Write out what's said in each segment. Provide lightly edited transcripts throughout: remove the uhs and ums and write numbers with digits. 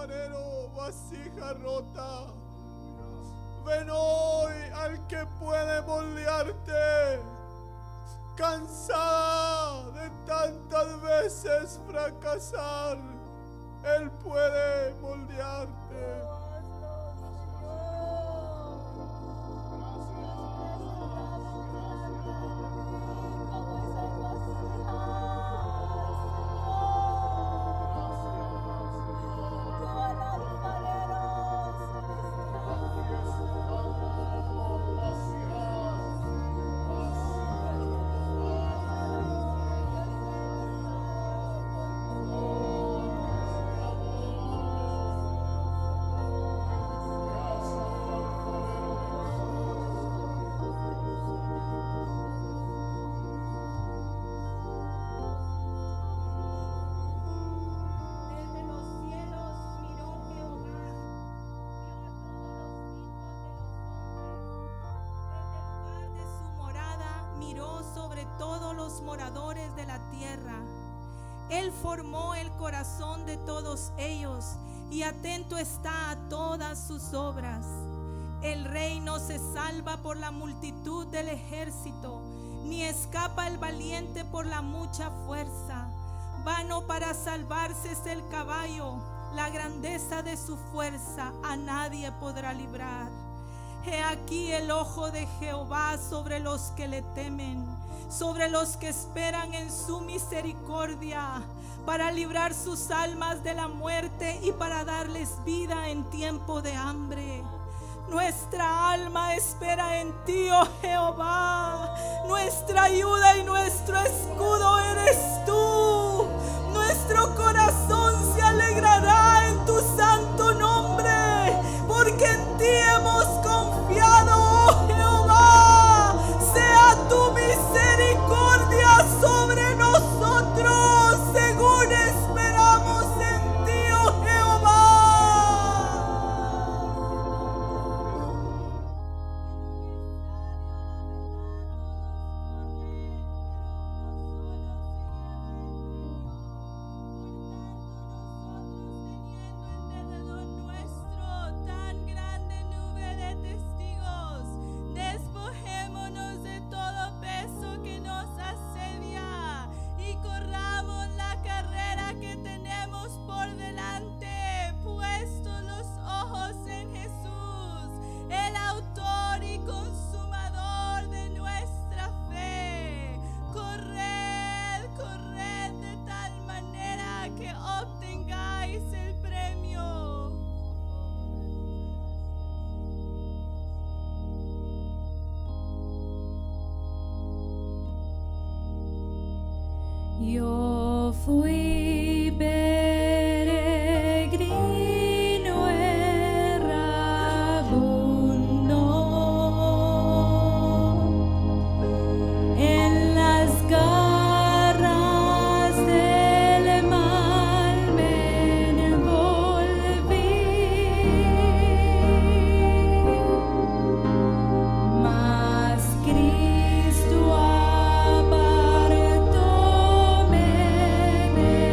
alfarero, vasija rota. Ven hoy al que puede moldearte. Cansada de tantas veces fracasar, Él puede moldearte. Todos los moradores de la tierra. Él formó el corazón de todos ellos y atento está a todas sus obras. El rey no se salva por la multitud del ejército, ni escapa el valiente por la mucha fuerza. Vano para salvarse es el caballo, la grandeza de su fuerza a nadie podrá librar. He aquí el ojo de Jehová sobre los que le temen, sobre los que esperan en su misericordia, para librar sus almas de la muerte y para darles vida en tiempo de hambre. Nuestra alma espera en ti, oh Jehová. Nuestra ayuda y nuestro escudo eres tú. Nuestro corazón se alegrará en tu santo nombre, porque en ti hemos confiado, oh Jehová. Sea tu misericordia sobre nosotros, según esperamos en ti, oh Jehová. Yo fui peregrino errabundo en las garras del mal me envolví, mas Cristo apartóme de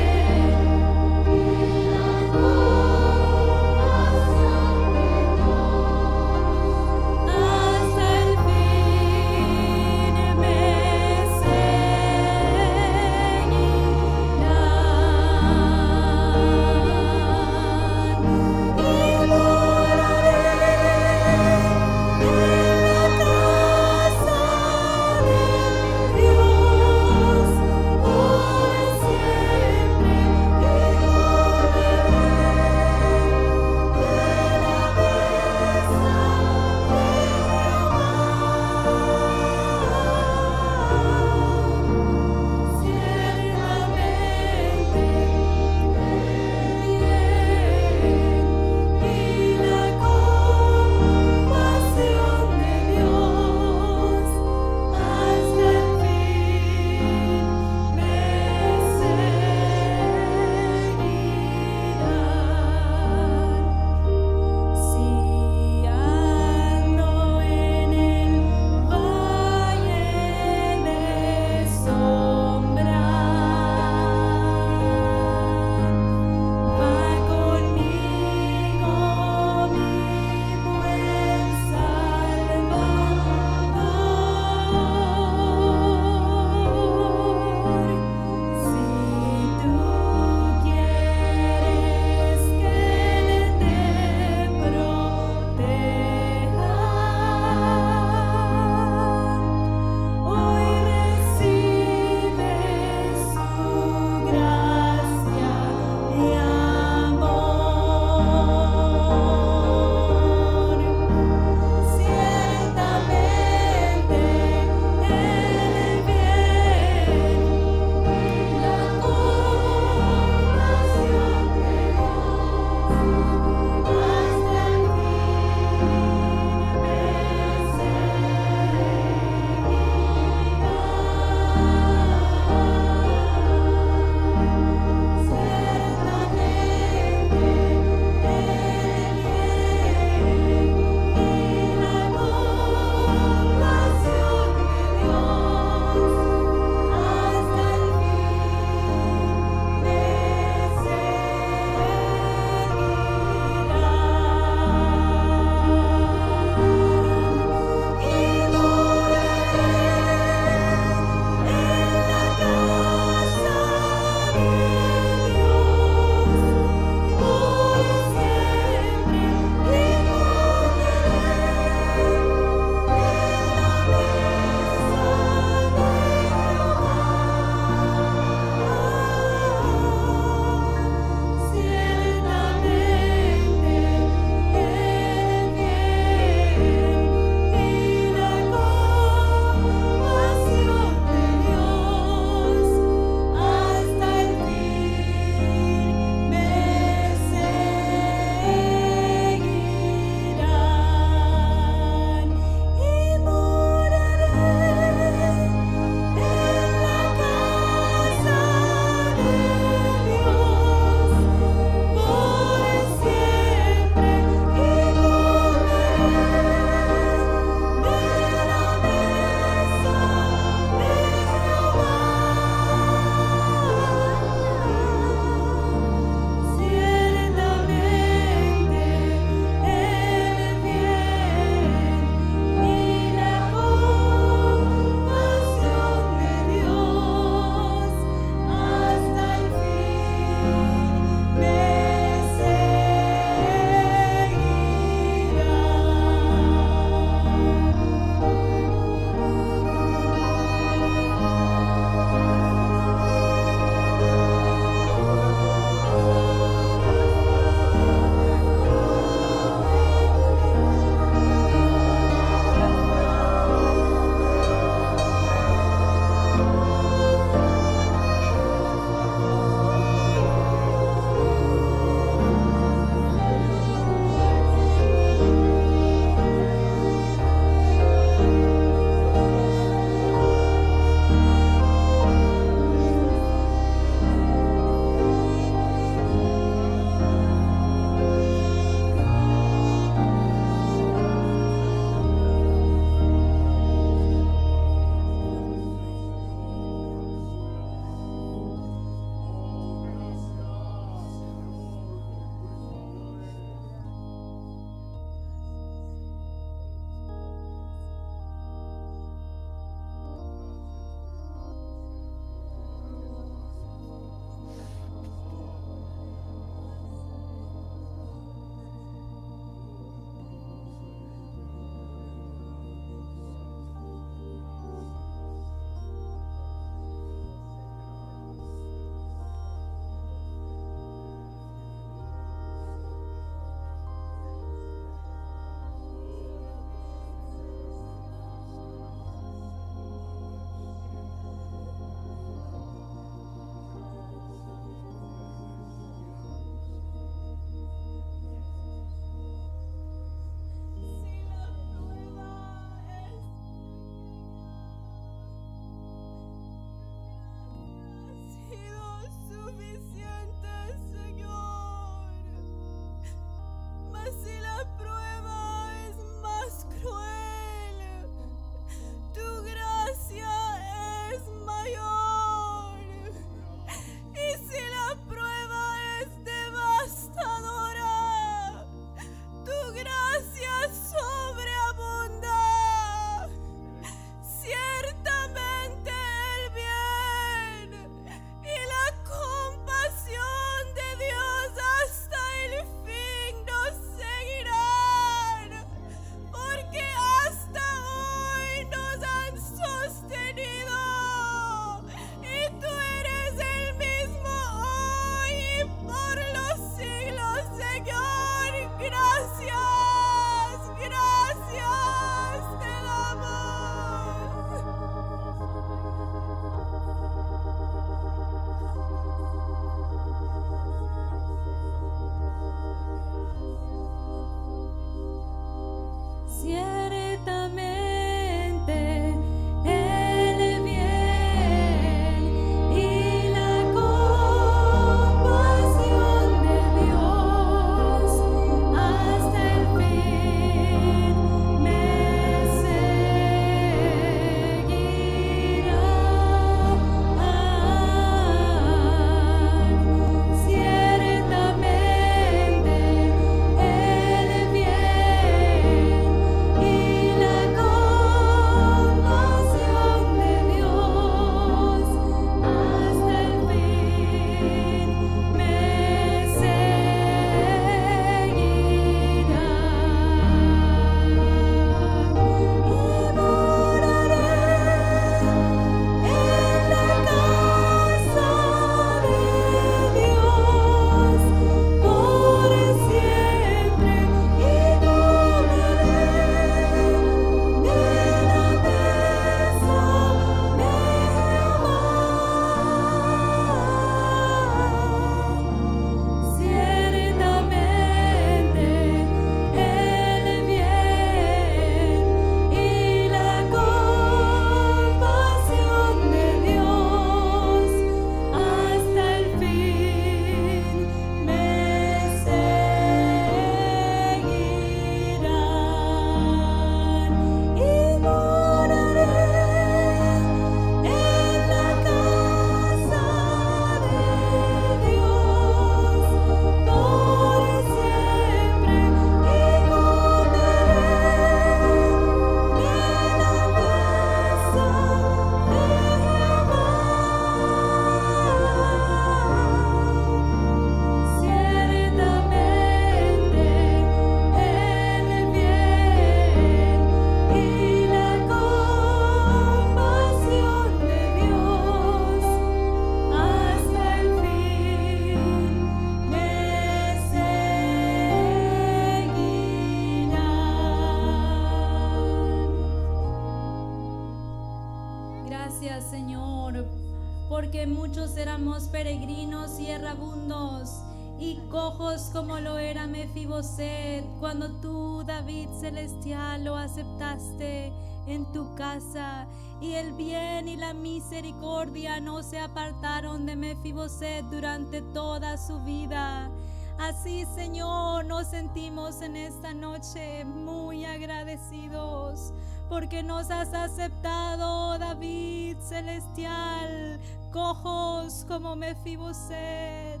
porque muchos éramos peregrinos y errabundos y cojos como lo era Mefiboset, cuando tú, David celestial, lo aceptaste en tu casa, y el bien y la misericordia no se apartaron de Mefiboset durante toda su vida. Así, Señor, nos sentimos en esta noche muy agradecidos porque nos has aceptado, David celestial, cojos como Mefiboset.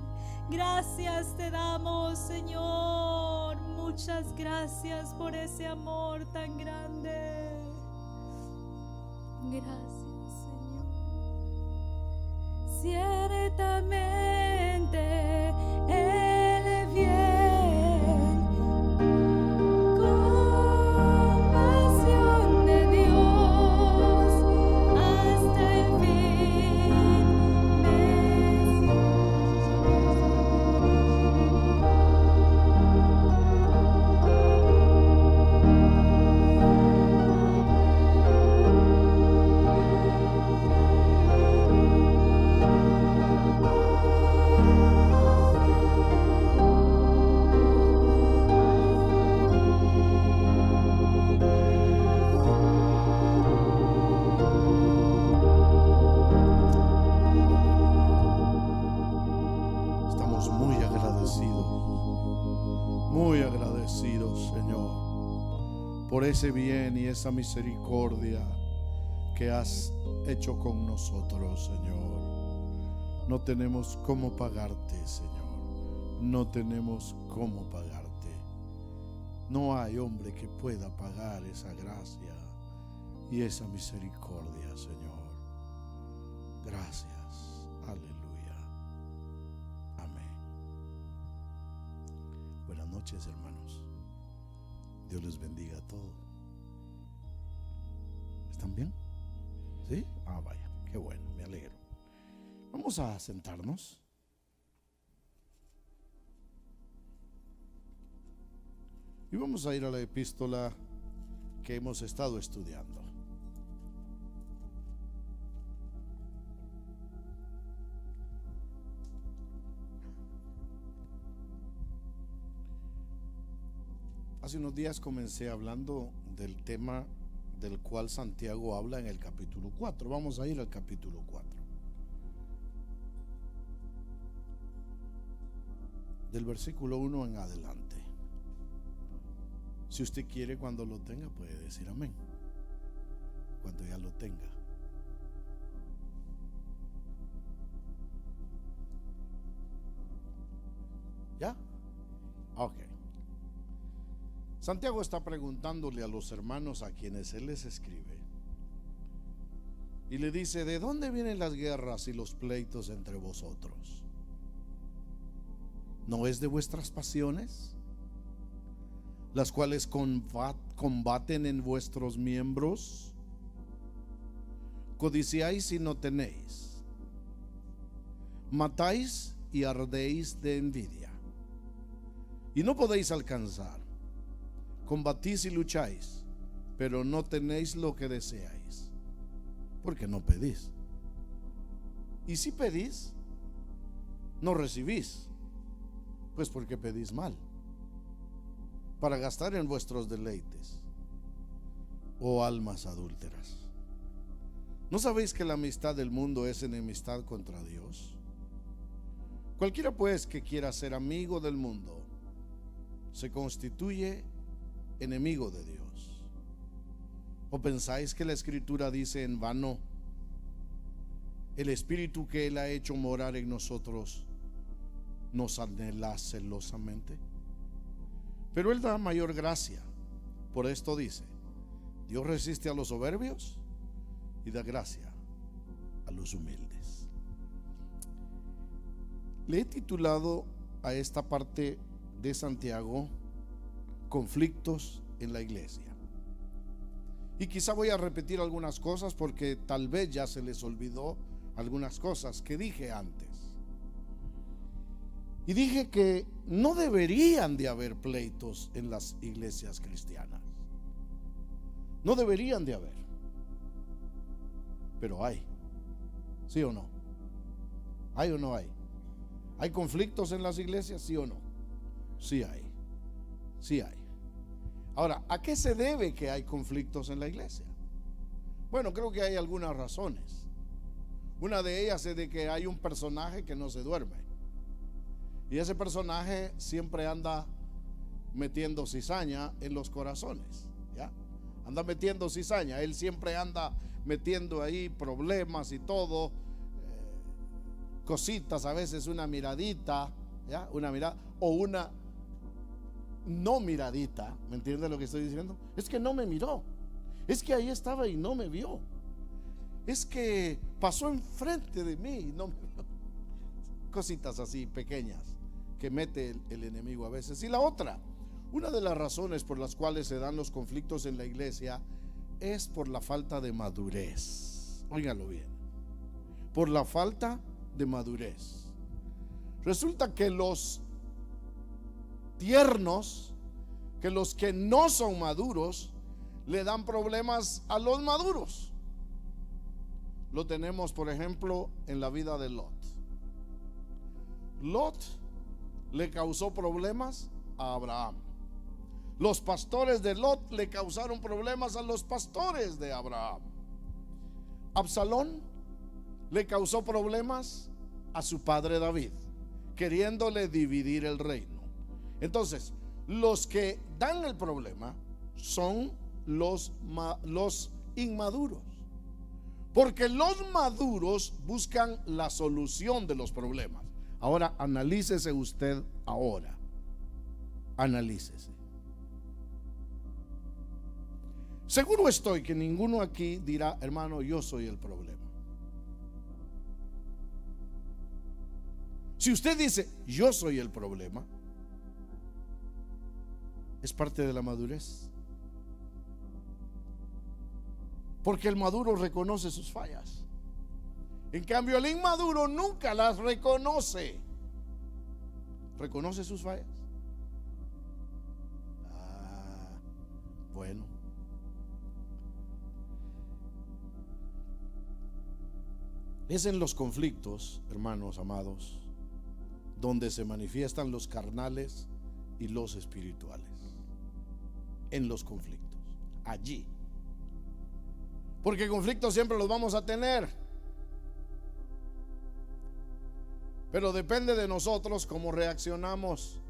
Gracias te damos, Señor. Muchas gracias por ese amor tan grande. Gracias, Señor. Ciertamente el bien, compasión de Dios hasta el fin me Estamos muy agradecidos, Señor, por ese bien y esa misericordia que has hecho con nosotros, Señor. No tenemos cómo pagarte, Señor. No tenemos cómo pagarte. No hay hombre que pueda pagar esa gracia y esa misericordia, Señor. Gracias. Aleluya. Amén. Buenas noches, hermanos. Dios les bendiga a todos. ¿Están bien? ¿Sí? Ah, vaya, qué bueno, me alegro. Vamos a sentarnos. Y vamos a ir a la epístola que hemos estado estudiando. Hace unos días comencé hablando del tema del cual Santiago habla en el capítulo 4. Vamos a ir al capítulo 4. Del versículo 1 en adelante. Si usted quiere, cuando lo tenga, puede decir amén. Cuando ya lo tenga. ¿Ya? Ok. Santiago está preguntándole a los hermanos a quienes él les escribe. Y le dice: ¿de dónde vienen las guerras y los pleitos entre vosotros? ¿No es de vuestras pasiones, las cuales combaten en vuestros miembros? Codiciáis y no tenéis, matáis y ardéis de envidia, y no podéis alcanzar. Combatís y lucháis, pero no tenéis lo que deseáis, porque no pedís. Y si pedís, no recibís, pues porque pedís mal, para gastar en vuestros deleites. Oh almas adúlteras, ¿no sabéis que la amistad del mundo es enemistad contra Dios? Cualquiera pues que quiera ser amigo del mundo se constituye enemigo de Dios. ¿O pensáis que la Escritura dice en vano: el Espíritu que Él ha hecho morar en nosotros nos anhela celosamente? Pero Él da mayor gracia. Por esto dice: Dios resiste a los soberbios y da gracia a los humildes. Le he titulado a esta parte de Santiago: conflictos en la iglesia. Y quizá voy a repetir algunas cosas porque tal vez ya se les olvidó algunas cosas que dije antes. Y dije que no deberían de haber pleitos en las iglesias cristianas. No deberían de haber. Pero hay. ¿Sí o no? ¿Hay o no hay? ¿Hay conflictos en las iglesias? ¿Sí o no? Sí hay. Sí hay. Ahora, ¿a qué se debe que hay conflictos en la iglesia? Bueno, creo que hay algunas razones. Una de ellas es de que hay un personaje que no se duerme. Y ese personaje siempre anda metiendo cizaña en los corazones, ¿ya? Anda metiendo cizaña. Él siempre anda metiendo ahí problemas y todo, cositas, a veces una miradita, ¿ya? Una mirada o una no miradita. ¿Me entiendes lo que estoy diciendo? Es que no me miró, es que ahí estaba y no me vio, es que pasó enfrente de mí y no me vio. Cositas así pequeñas que mete el enemigo a veces. Y la otra, una de las razones por las cuales se dan los conflictos en la iglesia es por la falta de madurez. Óigalo bien, por la falta de madurez. Resulta que los tiernos, que los que no son maduros, le dan problemas a los maduros. Lo tenemos, por ejemplo, en la vida de Lot. Lot le causó problemas a Abraham. Los pastores de Lot le causaron problemas a los pastores de Abraham. Absalón le causó problemas a su padre David, queriéndole dividir el reino. Entonces, los que dan el problema son los inmaduros, porque los maduros buscan la solución de los problemas. Ahora, analícese usted ahora. Analícese. Seguro estoy que ninguno aquí dirá: hermano, yo soy el problema. Si usted dice yo soy el problema, es parte de la madurez. Porque el maduro reconoce sus fallas. En cambio, el inmaduro nunca las reconoce. ¿Reconoce sus fallas? Bueno. Es en los conflictos, hermanos amados, donde se manifiestan los carnales y los espirituales. En los conflictos, allí. Porque conflictos siempre los vamos a tener, pero depende de nosotros cómo reaccionamos.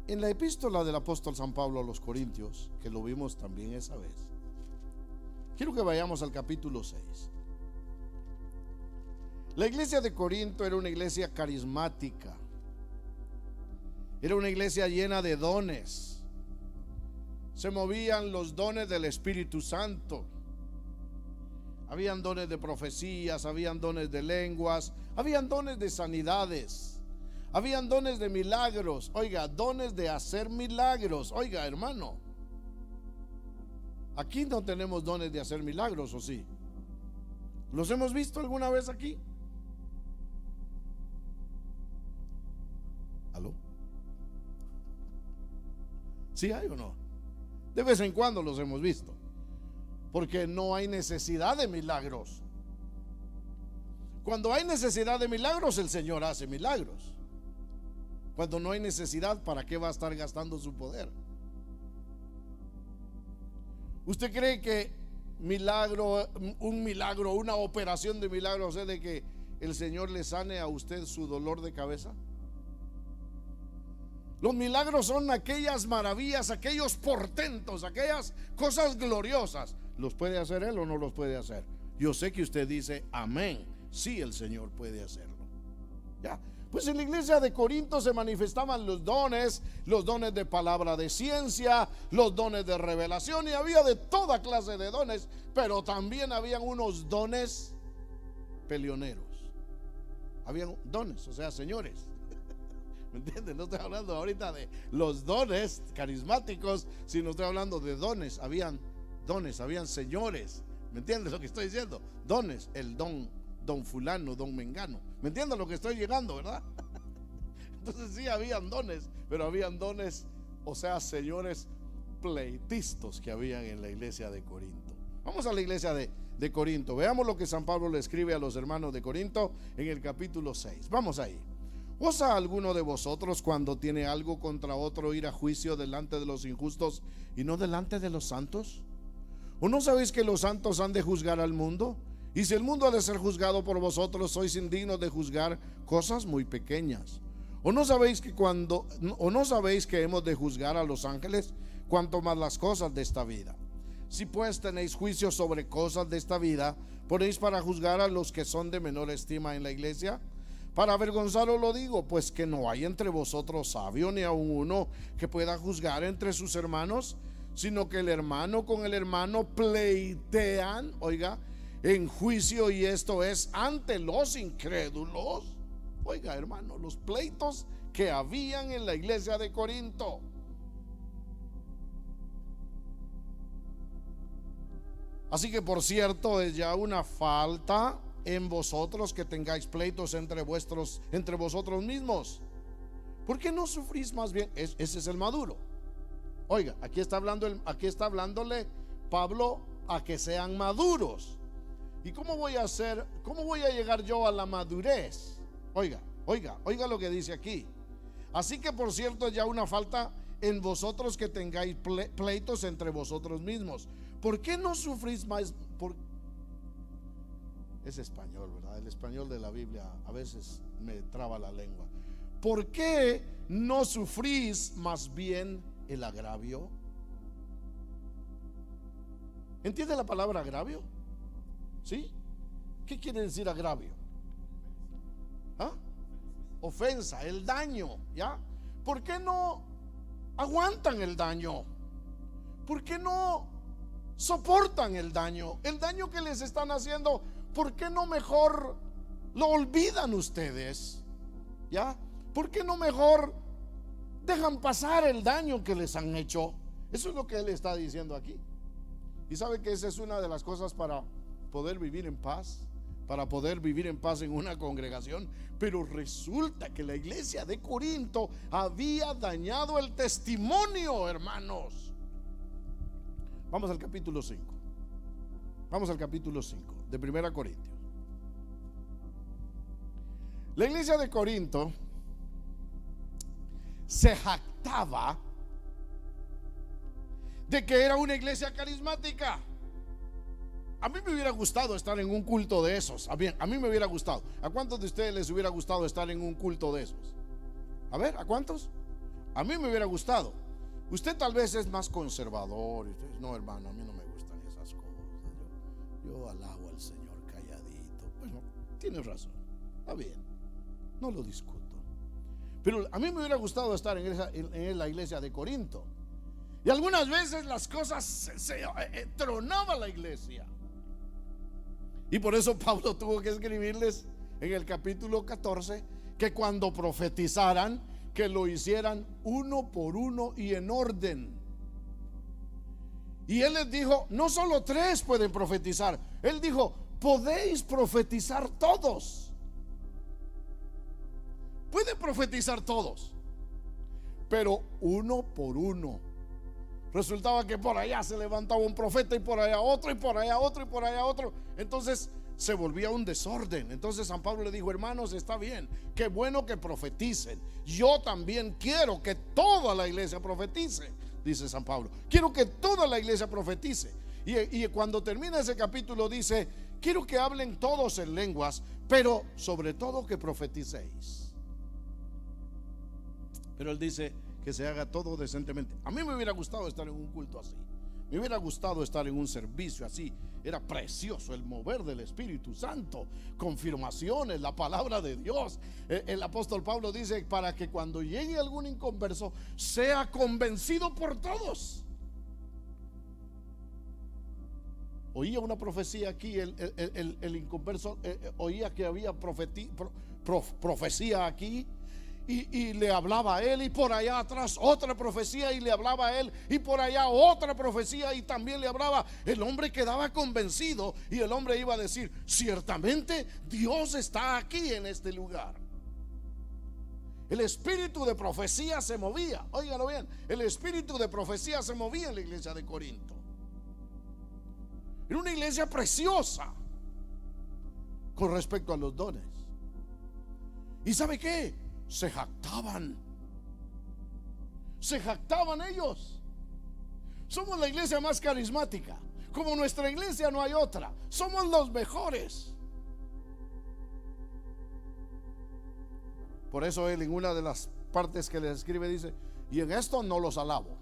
En la epístola del apóstol San Pablo a los Corintios, que lo vimos también esa vez, quiero que vayamos al capítulo 6. La iglesia de Corinto era una iglesia carismática, era una iglesia llena de dones. Se movían los dones del Espíritu Santo. Habían dones de profecías, habían dones de lenguas, habían dones de sanidades, habían dones de milagros. Oiga, dones de hacer milagros. Oiga, hermano, aquí no tenemos dones de hacer milagros, ¿o sí? ¿Los hemos visto alguna vez aquí? ¿Aló? ¿Sí hay o no? De vez en cuando los hemos visto, porque no hay necesidad de milagros. Cuando hay necesidad de milagros, el Señor hace milagros. Cuando no hay necesidad, ¿para qué va a estar gastando su poder? ¿Usted cree que un milagro, una operación de milagros es de que el Señor le sane a usted su dolor de cabeza? Los milagros son aquellas maravillas, aquellos portentos, aquellas cosas gloriosas. ¿Los puede hacer Él o no los puede hacer? Yo sé que usted dice amén. Sí, el Señor puede hacerlo. ¿Ya? Pues en la iglesia de Corinto se manifestaban los dones de palabra de ciencia, los dones de revelación, y había de toda clase de dones, pero también habían unos dones peleoneros. Habían dones, o sea, señores. ¿Me entiendes? No estoy hablando ahorita de los dones carismáticos, sino estoy hablando de dones. Habían dones, habían señores. ¿Me entiendes lo que estoy diciendo? Dones, el don fulano, don mengano. ¿Me entiendes lo que estoy llegando, verdad? Entonces sí, habían dones, pero habían dones, o sea, señores pleitistas que habían en la iglesia de Corinto. Vamos a la iglesia de Corinto. Veamos lo que San Pablo le escribe a los hermanos de Corinto en el capítulo 6. Vamos ahí. ¿Osa alguno de vosotros, cuando tiene algo contra otro, ir a juicio delante de los injustos y no delante de los santos? ¿O no sabéis que los santos han de juzgar al mundo? Y si el mundo ha de ser juzgado por vosotros, sois indignos de juzgar cosas muy pequeñas. ¿O no sabéis que hemos de juzgar a los ángeles, cuanto más las cosas de esta vida? Si pues tenéis juicio sobre cosas de esta vida, ¿ponéis para juzgar a los que son de menor estima en la iglesia? Para avergonzaros lo digo, pues que no hay entre vosotros sabio, ni aun uno que pueda juzgar entre sus hermanos, sino que el hermano con el hermano pleitean, oiga, en juicio, y esto es ante los incrédulos. Oiga, hermano, los pleitos que habían en la iglesia de Corinto. Así que, por cierto, es ya una falta en vosotros que tengáis pleitos entre vosotros mismos. ¿Por qué no sufrís más bien? Ese es el maduro. Oiga, aquí está hablándole Pablo a que sean maduros. ¿Y cómo voy a llegar yo a la madurez? Oiga lo que dice aquí. Así que, por cierto, ya una falta en vosotros que tengáis pleitos entre vosotros mismos. ¿Por qué no sufrís más? Es español, ¿verdad? El español de la Biblia a veces me traba la lengua. ¿Por qué no sufrís más bien el agravio? ¿Entiende la palabra agravio? ¿Sí? ¿Qué quiere decir agravio? ¿Ah? Ofensa, el daño, ¿ya? ¿Por qué no aguantan el daño? ¿Por qué no soportan el daño? El daño que les están haciendo, ¿por qué no mejor lo olvidan ustedes? ¿Ya? ¿Por qué no mejor dejan pasar el daño que les han hecho? Eso es lo que él está diciendo aquí. Y sabe que esa es una de las cosas para poder vivir en paz, para poder vivir en paz en una congregación. Pero resulta que la iglesia de Corinto había dañado el testimonio, hermanos. Vamos al capítulo 5. Vamos al capítulo 5 de 1 Corintios. La iglesia de Corinto se jactaba de que era una iglesia carismática. A mí me hubiera gustado estar en un culto de esos. A mí me hubiera gustado. ¿A cuántos de ustedes les hubiera gustado estar en un culto de esos? A ver, ¿a cuántos? A mí me hubiera gustado. Usted tal vez es más conservador. No, hermano, a mí no me gustan esas cosas. Yo alabo al Señor calladito. Bueno, tienes razón. Está bien. No lo discuto. Pero a mí me hubiera gustado estar en la iglesia de Corinto. Y algunas veces las cosas se tronaba la iglesia. Y por eso Pablo tuvo que escribirles en el capítulo 14 que cuando profetizaran, que lo hicieran uno por uno y en orden. Y él les dijo, no solo 3 pueden profetizar. Él dijo, podéis profetizar todos. Pueden profetizar todos, pero uno por uno. Resultaba que por allá se levantaba un profeta y por allá otro y por allá otro y por allá otro. Entonces se volvía un desorden. Entonces San Pablo le dijo, hermanos, está bien, qué bueno que profeticen. Yo también quiero que toda la iglesia profetice, dice San Pablo. Quiero que toda la iglesia profetice. Y cuando termina ese capítulo dice, quiero que hablen todos en lenguas, pero sobre todo que profeticéis. Pero él dice que se haga todo decentemente. A mí me hubiera gustado estar en un culto así. Me hubiera gustado estar en un servicio así. Era precioso el mover del Espíritu Santo, confirmaciones, la palabra de Dios. El apóstol Pablo dice, para que cuando llegue algún inconverso sea convencido por todos. Oía una profecía aquí, el inconverso oía que había profecía aquí. Y le hablaba a él, y por allá atrás otra profecía y le hablaba a él, y por allá otra profecía y también le hablaba. El hombre quedaba convencido y el hombre iba a decir, ciertamente Dios está aquí en este lugar. El espíritu de profecía se movía. Óigalo bien, el espíritu de profecía se movía en la iglesia de Corinto. Era una iglesia preciosa con respecto a los dones. ¿Y sabe qué? Se jactaban ellos. Somos la iglesia más carismática. Como nuestra iglesia no hay otra. Somos los mejores. Por eso él en una de las partes que les escribe dice: y en esto no los alabo.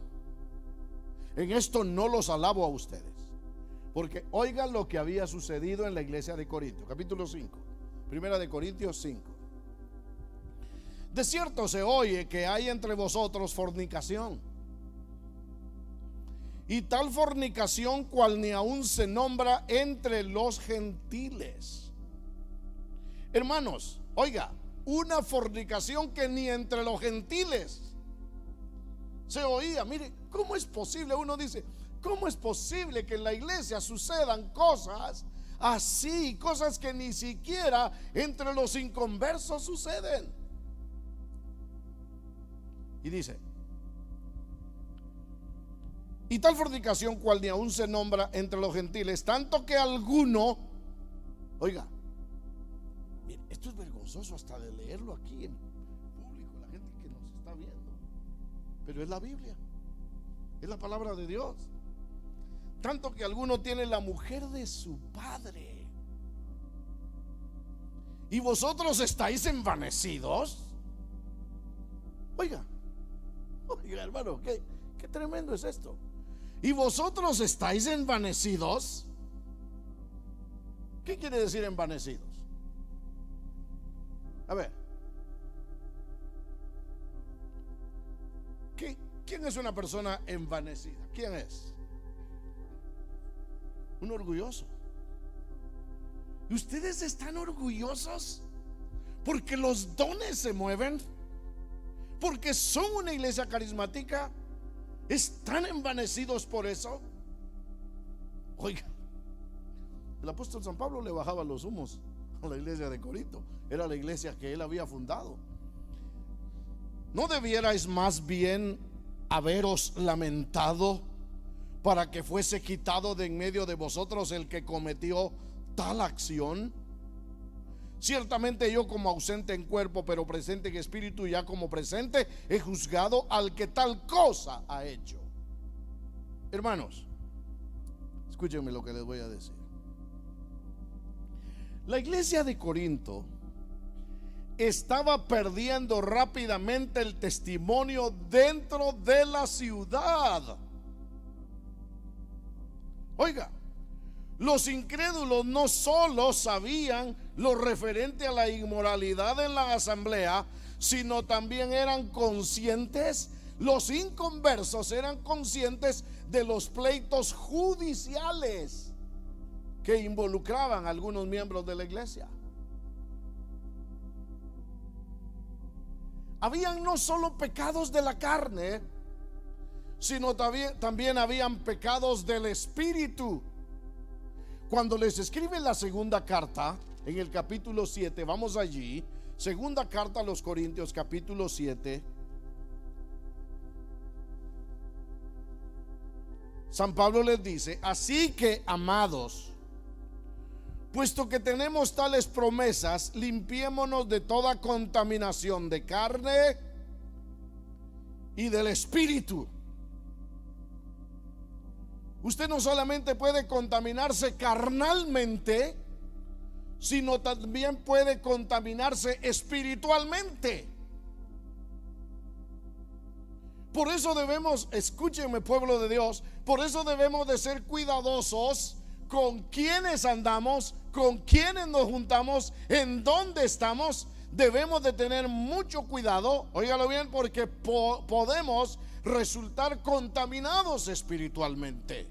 En esto no los alabo a ustedes. Porque oigan lo que había sucedido en la iglesia de Corinto. Capítulo 5. Primera de Corintios 5. De cierto se oye que hay entre vosotros fornicación, y tal fornicación cual ni aún se nombra entre los gentiles. Hermanos, oiga, una fornicación que ni entre los gentiles se oía. Mire, ¿cómo es posible? Uno dice, ¿cómo es posible que en la iglesia sucedan cosas así? Cosas que ni siquiera entre los inconversos suceden. Y dice: y tal fornicación cual ni aún se nombra entre los gentiles, tanto que alguno, oiga, mire, esto es vergonzoso hasta de leerlo aquí en público, la gente que nos está viendo, pero es la Biblia, es la palabra de Dios. Tanto que alguno tiene la mujer de su padre, y vosotros estáis envanecidos. Oiga, hermano, qué tremendo es esto. Y vosotros estáis envanecidos. ¿Qué quiere decir envanecidos? A ver, ¿quién es una persona envanecida? ¿Quién es? Un orgulloso. ¿Y ustedes están orgullosos porque los dones se mueven? Porque son una iglesia carismática. ¿Están envanecidos por eso? Oiga, el apóstol San Pablo le bajaba los humos a la iglesia de Corinto. Era la iglesia que él había fundado. ¿No debierais más bien haberos lamentado para que fuese quitado de en medio de vosotros el que cometió tal acción? Ciertamente yo, como ausente en cuerpo pero presente en espíritu, ya como presente he juzgado al que tal cosa ha hecho. Hermanos, escúchenme lo que les voy a decir. La iglesia de Corinto estaba perdiendo rápidamente el testimonio dentro de la ciudad. Oiga, los incrédulos no solo sabían lo referente a la inmoralidad en la asamblea, sino también eran conscientes, los inconversos eran conscientes de los pleitos judiciales que involucraban a algunos miembros de la iglesia. Habían no solo pecados de la carne, sino también habían pecados del espíritu. Cuando les escribe la segunda carta, en el capítulo 7, vamos allí, segunda carta a los Corintios, capítulo 7. San Pablo les dice: así que, amados, puesto que tenemos tales promesas, limpiémonos de toda contaminación de carne y del espíritu. Usted no solamente puede contaminarse carnalmente, sino también puede contaminarse espiritualmente. Por eso debemos, escúchenme, pueblo de Dios, por eso debemos de ser cuidadosos con quienes andamos, con quienes nos juntamos, en dónde estamos. Debemos de tener mucho cuidado, óigalo bien, porque podemos resultar contaminados espiritualmente.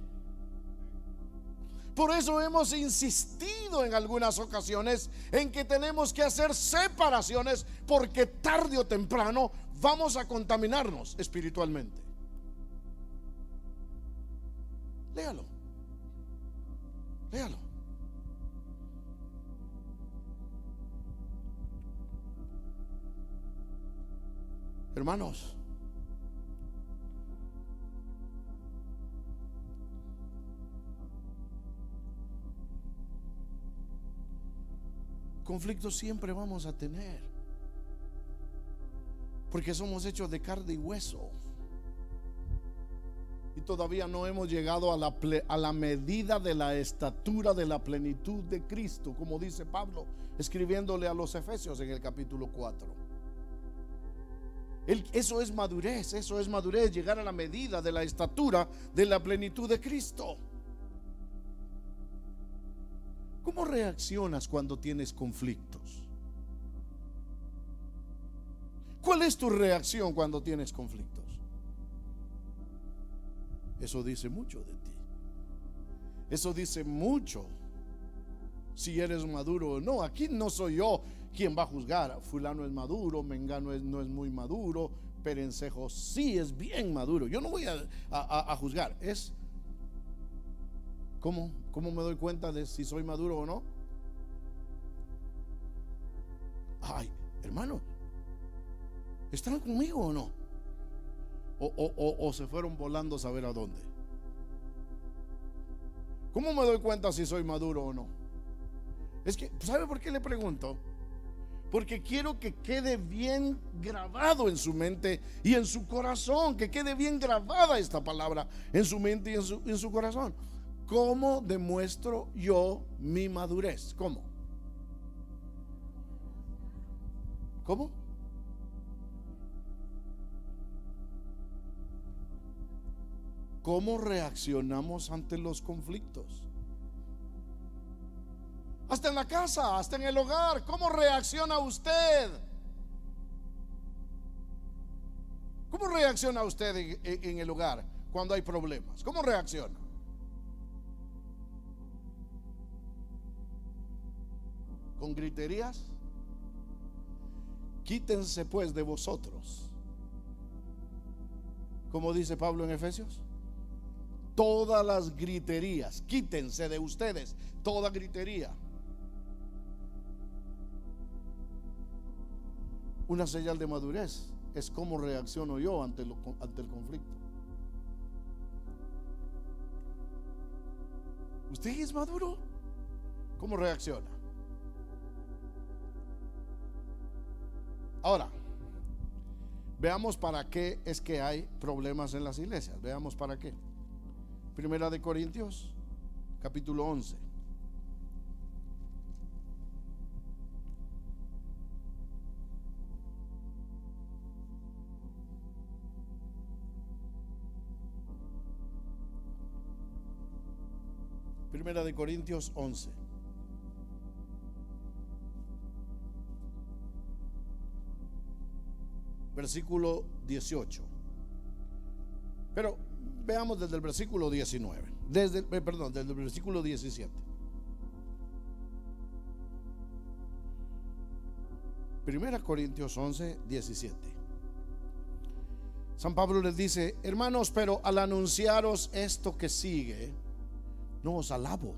Por eso hemos insistido en algunas ocasiones en que tenemos que hacer separaciones, porque tarde o temprano vamos a contaminarnos espiritualmente. Léalo. Léalo. Hermanos, conflictos siempre vamos a tener, porque somos hechos de carne y hueso. Y todavía no hemos llegado a la medida de la estatura de la plenitud de Cristo, como dice Pablo escribiéndole a los Efesios en el capítulo 4. Eso es madurez, llegar a la medida de la estatura de la plenitud de Cristo. ¿Cómo reaccionas cuando tienes conflictos? ¿Cuál es tu reacción cuando tienes conflictos? Eso dice mucho de ti. Eso dice mucho si eres maduro o no. Aquí no soy yo quien va a juzgar. Fulano es maduro, Mengano no es muy maduro, Perencejo sí es bien maduro. Yo no voy a juzgar. Es ¿cómo me doy cuenta de si soy maduro o no? Ay, hermano, ¿están conmigo o no? O se fueron volando a saber a dónde. ¿Cómo me doy cuenta si soy maduro o no? Es que, ¿sabe por qué le pregunto? Porque quiero que quede bien grabado en su mente y en su corazón, que quede bien grabada esta palabra en su mente y en su corazón. ¿Cómo demuestro yo mi madurez? ¿Cómo? ¿Cómo reaccionamos ante los conflictos? Hasta en la casa, hasta en el hogar. ¿Cómo reacciona usted? ¿Cómo reacciona usted en el hogar cuando hay problemas? ¿Cómo reacciona? ¿Con griterías? Quítense pues de vosotros, como dice Pablo en Efesios, todas las griterías. Quítense de ustedes toda gritería. Una señal de madurez es cómo reacciono yo ante el conflicto. ¿Usted es maduro? ¿Cómo reacciona? Ahora, veamos para qué es que hay problemas en las iglesias. Veamos para qué. Primera de Corintios, capítulo 11. Primera de Corintios 11. Versículo 18. Pero veamos desde el versículo 19. Desde el versículo 17. Primera Corintios 11, 17. San Pablo les dice: hermanos, pero al anunciaros esto que sigue, no os alabo,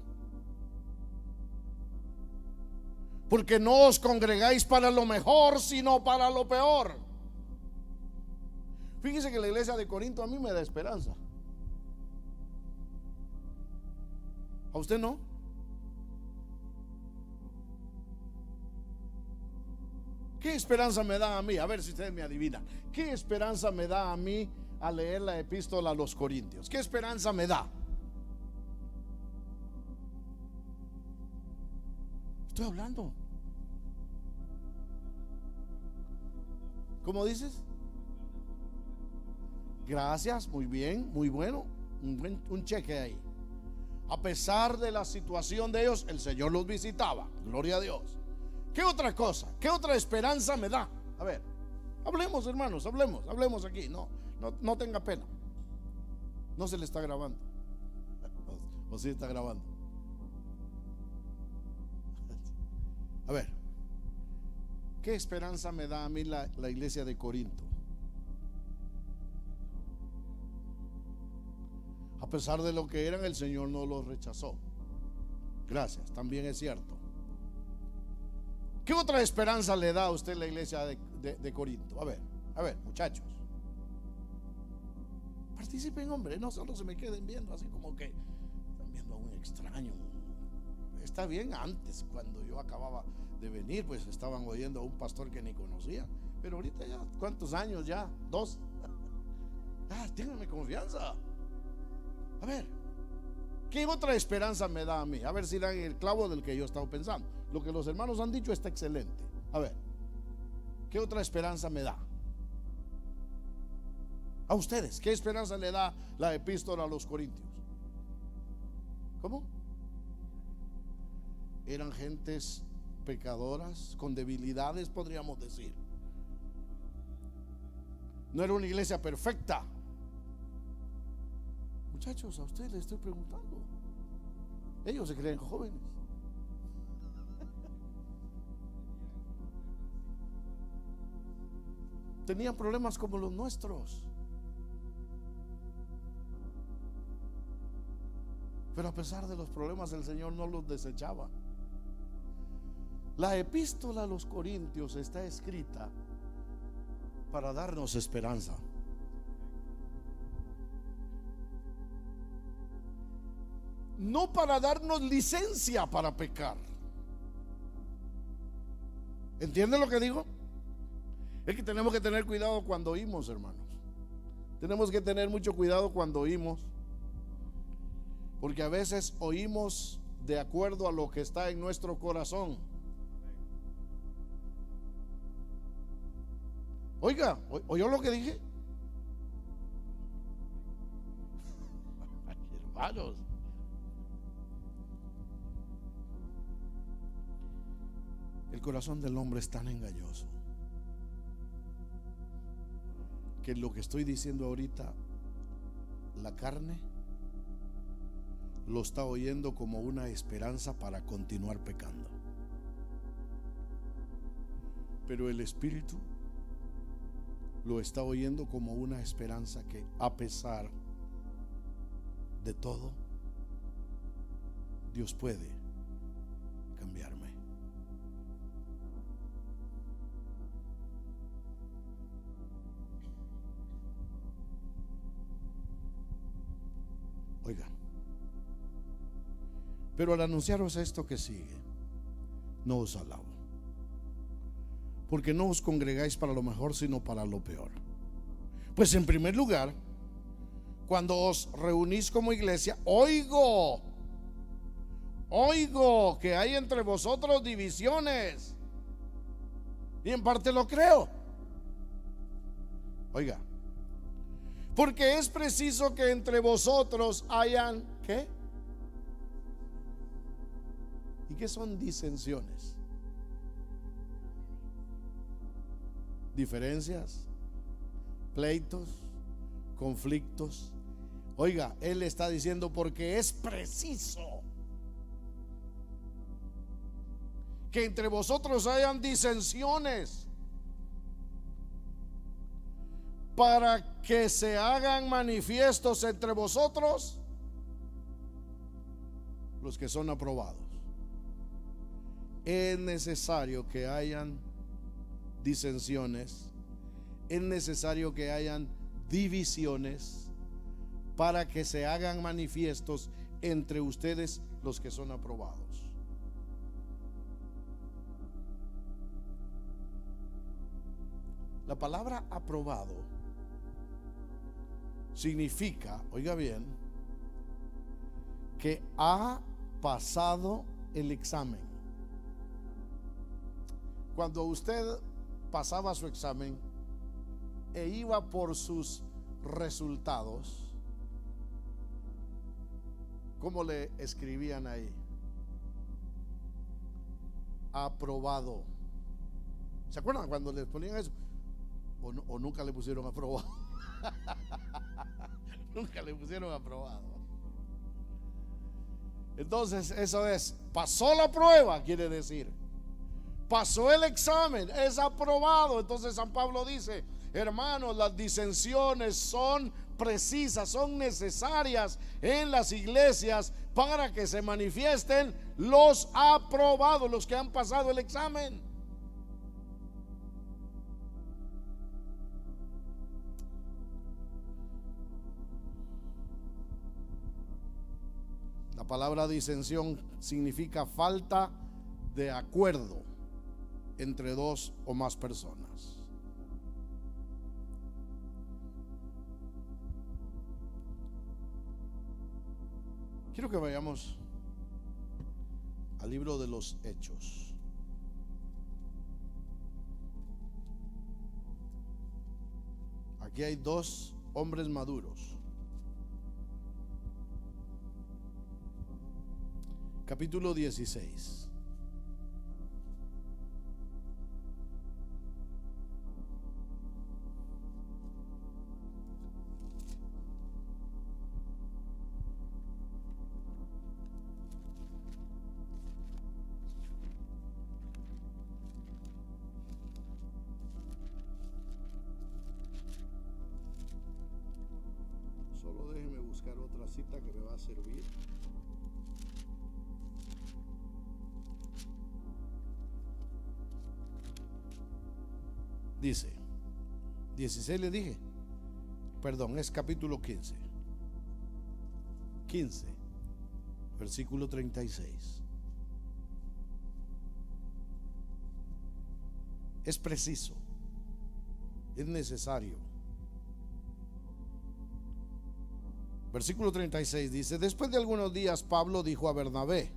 porque no os congregáis para lo mejor, sino para lo peor. Fíjese que la iglesia de Corinto a mí me da esperanza. ¿A usted no? ¿Qué esperanza me da a mí? A ver si ustedes me adivinan. ¿Qué esperanza me da a mí al leer la epístola a los Corintios? ¿Qué esperanza me da? Estoy hablando. ¿Cómo dices? Gracias, muy bien, muy bueno. Un cheque ahí. A pesar de la situación de ellos, el Señor los visitaba. Gloria a Dios. ¿Qué otra cosa? ¿Qué otra esperanza me da? A ver, hablemos, hermanos, hablemos aquí. No tenga pena. No se le está grabando. O sí está grabando. A ver, ¿qué esperanza me da a mí la iglesia de Corinto? A pesar de lo que eran, el Señor no los rechazó. Gracias, también es cierto. ¿Qué otra esperanza le da a usted la iglesia de Corinto? A ver, muchachos, participen, hombre, no solo se me queden viendo así como que están viendo a un extraño. está bien, antes cuando yo acababa de venir, pues estaban oyendo a un pastor que ni conocía. Pero ahorita ya, ¿cuántos años ya? 2. Ténganme confianza. A ver, ¿qué otra esperanza me da a mí? A ver si dan el clavo del que yo estaba pensando. Lo que los hermanos han dicho está excelente. A ver, ¿qué otra esperanza me da? A ustedes, ¿qué esperanza le da la epístola a los Corintios? ¿Cómo? Eran gentes pecadoras, con debilidades, podríamos decir. No era una iglesia perfecta. Muchachos, a ustedes les estoy preguntando. Ellos se creen jóvenes. Tenían problemas como los nuestros. Pero a pesar de los problemas, el Señor no los desechaba. La epístola a los Corintios está escrita para darnos esperanza. No para darnos licencia para pecar. ¿Entienden lo que digo? Es que tenemos que tener cuidado cuando oímos, hermanos. Tenemos que tener mucho cuidado cuando oímos, porque a veces oímos de acuerdo a lo que está en nuestro corazón. Oiga, ¿oyó lo que dije? Hermanos, el corazón del hombre es tan engañoso que lo que estoy diciendo ahorita, la carne lo está oyendo como una esperanza para continuar pecando, pero el espíritu lo está oyendo como una esperanza que, a pesar de todo, Dios puede cambiarme. Oigan, pero al anunciaros esto que sigue, no os alabo, porque no os congregáis para lo mejor, sino para lo peor. Pues en primer lugar, cuando os reunís como iglesia, oigo que hay entre vosotros divisiones, y en parte lo creo. Oiga, porque es preciso que entre vosotros hayan, ¿qué? ¿Y qué son disensiones? Diferencias, pleitos, conflictos. Oiga, él está diciendo porque es preciso que entre vosotros hayan disensiones, para que se hagan manifiestos entre vosotros los que son aprobados. Es necesario que hayan disensiones, es necesario que hayan divisiones para que se hagan manifiestos entre ustedes los que son aprobados. La palabra aprobado significa, oiga bien, que ha pasado el examen. Cuando usted pasaba su examen e iba por sus resultados, ¿cómo le escribían ahí? Aprobado. ¿Se acuerdan cuando les ponían eso? ¿O nunca le pusieron aprobado? Nunca le pusieron aprobado. Entonces eso es, pasó la prueba, quiere decir, pasó el examen, es aprobado. Entonces San Pablo dice, hermanos, las disensiones son precisas, son necesarias en las iglesias para que se manifiesten los aprobados, los que han pasado el examen. La palabra disensión significa falta de acuerdo entre dos o más personas. Quiero que vayamos al libro de los Hechos. Aquí hay dos hombres maduros. Capítulo 16. Solo déjeme buscar otra cita que me va a servir. Dice, 16 le dije, perdón, es capítulo 15, versículo 36. Es preciso, es necesario. Versículo 36 dice: después de algunos días Pablo dijo a Bernabé: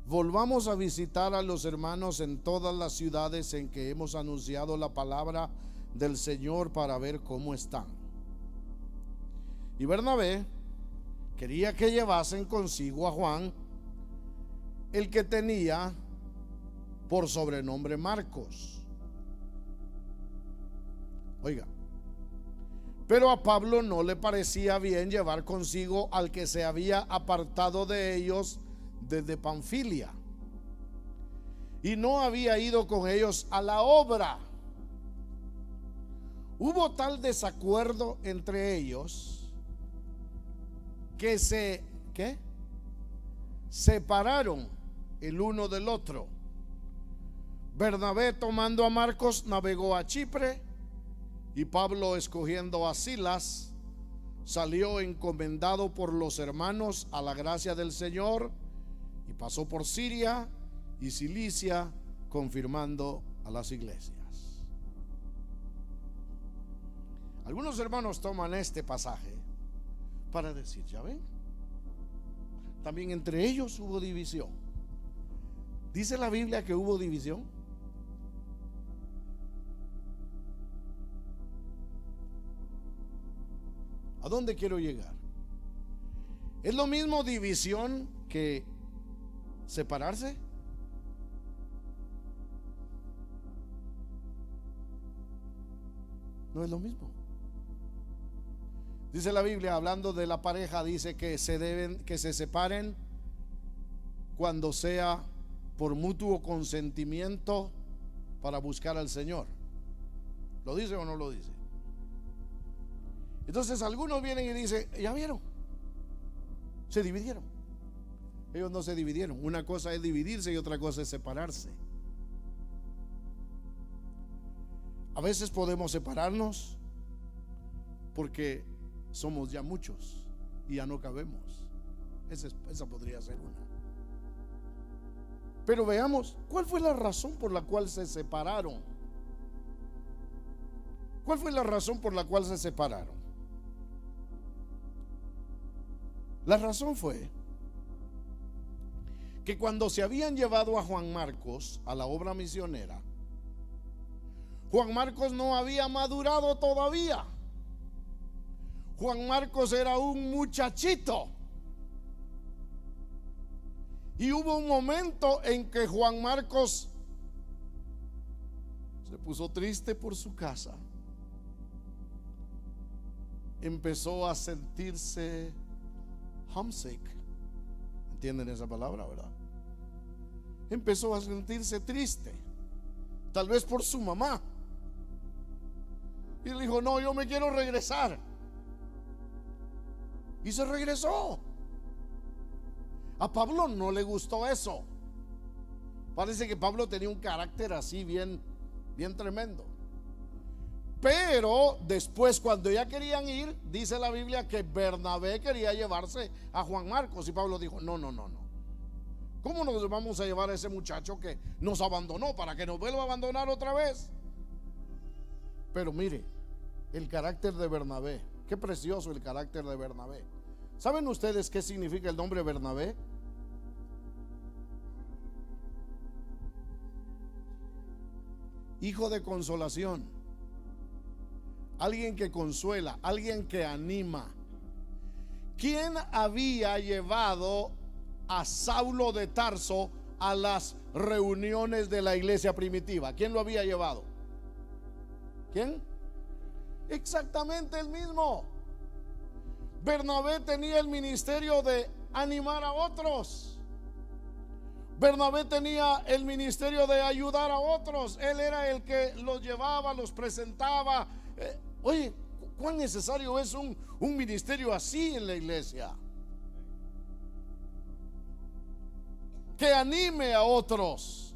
volvamos a visitar a los hermanos en todas las ciudades en que hemos anunciado la palabra del Señor para ver cómo están. Y Bernabé quería que llevasen consigo a Juan, el que tenía por sobrenombre Marcos. Oiga, pero a Pablo no le parecía bien llevar consigo al que se había apartado de ellos desde Panfilia y no había ido con ellos a la obra. Hubo tal desacuerdo entre ellos que se separaron el uno del otro. Bernabé, tomando a Marcos, navegó a Chipre, y Pablo, escogiendo a Silas, salió encomendado por los hermanos a la gracia del Señor, y pasó por Siria y Cilicia, confirmando a las iglesias. Algunos hermanos toman este pasaje para decir, ya ven, también entre ellos hubo división. ¿Dice la Biblia que hubo división? ¿A dónde quiero llegar? ¿Es lo mismo división que separarse? No es lo mismo. Dice la Biblia, hablando de la pareja, dice que se separen cuando sea por mutuo consentimiento para buscar al Señor. ¿Lo dice o no lo dice? Entonces algunos vienen y dicen, ya vieron, se dividieron. Ellos no se dividieron. Una cosa es dividirse y otra cosa es separarse. A veces podemos separarnos porque somos ya muchos y ya no cabemos. Esa podría ser una. Pero veamos, ¿cuál fue la razón por la cual se separaron? ¿Cuál fue la razón por la cual se separaron? La razón fue que cuando se habían llevado a Juan Marcos a la obra misionera, Juan Marcos no había madurado todavía. Juan Marcos era un muchachito. Y hubo un momento en que Juan Marcos se puso triste por su casa. Empezó a sentirse homesick. ¿Entienden esa palabra, verdad? Empezó a sentirse triste, tal vez por su mamá. Y él dijo, no, yo me quiero regresar. Y se regresó. A Pablo no le gustó eso. Parece que Pablo tenía un carácter así bien tremendo. Pero después, cuando ya querían ir, dice la Biblia que Bernabé quería llevarse a Juan Marcos, y Pablo dijo: no. ¿Cómo nos vamos a llevar a ese muchacho que nos abandonó para que nos vuelva a abandonar otra vez? Pero mire, el carácter de Bernabé, qué precioso el carácter de Bernabé. ¿Saben ustedes qué significa el nombre Bernabé? Hijo de consolación, alguien que consuela, alguien que anima. ¿Quién había llevado a Saulo de Tarso a las reuniones de la iglesia primitiva? ¿Quién lo había llevado? ¿Quién? Exactamente el mismo. Bernabé tenía el ministerio de animar a otros. Bernabé tenía el ministerio de ayudar a otros. Él era el que los llevaba, los presentaba. Oye, ¿cuán necesario es un ministerio así en la iglesia? Que anime a otros.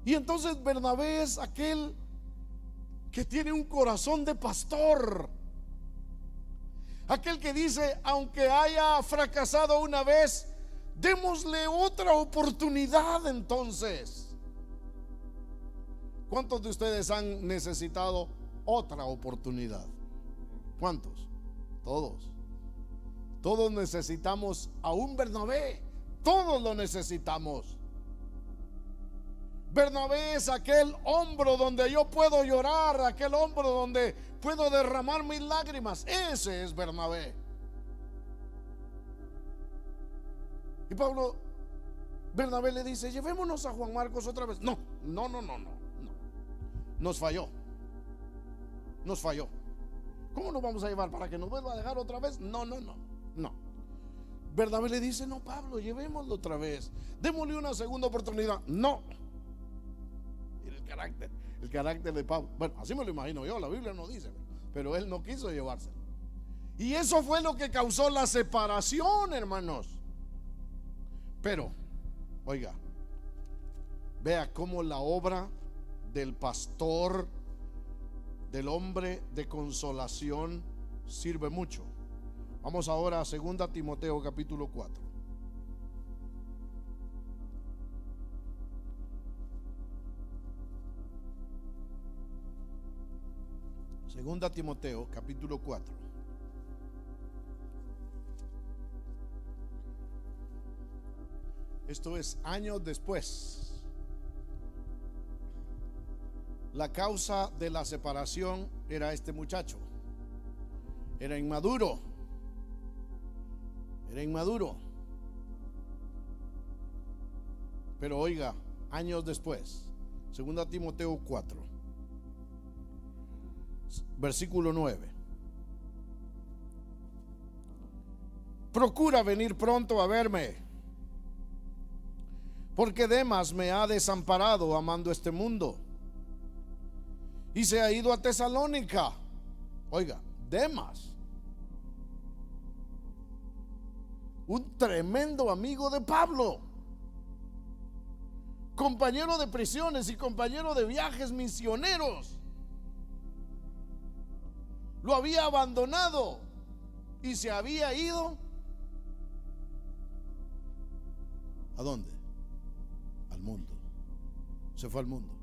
Y entonces Bernabé es aquel que tiene un corazón de pastor. Aquel que dice: aunque haya fracasado una vez, démosle otra oportunidad. Entonces, ¿cuántos de ustedes han necesitado otra oportunidad? ¿Cuántos? Todos. Todos necesitamos a un Bernabé. Todos lo necesitamos. Bernabé es aquel hombro donde yo puedo llorar, aquel hombro donde puedo derramar mis lágrimas. Ese es Bernabé. Y Bernabé le dice: llevémonos a Juan Marcos otra vez. No. Nos falló. ¿Cómo nos vamos a llevar para que nos vuelva a dejar otra vez? No. Bernabé le dice: no, Pablo, llevémoslo otra vez. Démosle una segunda oportunidad. No. El carácter de Pablo. Bueno, así me lo imagino yo, la Biblia no dice, pero él no quiso llevárselo. Y eso fue lo que causó la separación, hermanos. Pero, oiga, vea cómo la obra del pastor, del hombre de consolación, sirve mucho. Vamos ahora a 2 Timoteo capítulo 4. Segunda Timoteo capítulo 4. Esto es años después. La causa de la separación era este muchacho. Era inmaduro. Pero oiga, años después, 2 Timoteo 4, versículo 9. Procura venir pronto a verme, porque Demas me ha desamparado amando este mundo y se ha ido a Tesalónica. Oiga, Demas, un tremendo amigo de Pablo, compañero de prisiones y compañero de viajes misioneros, lo había abandonado y se había ido. ¿A dónde? Al mundo. Se fue al mundo,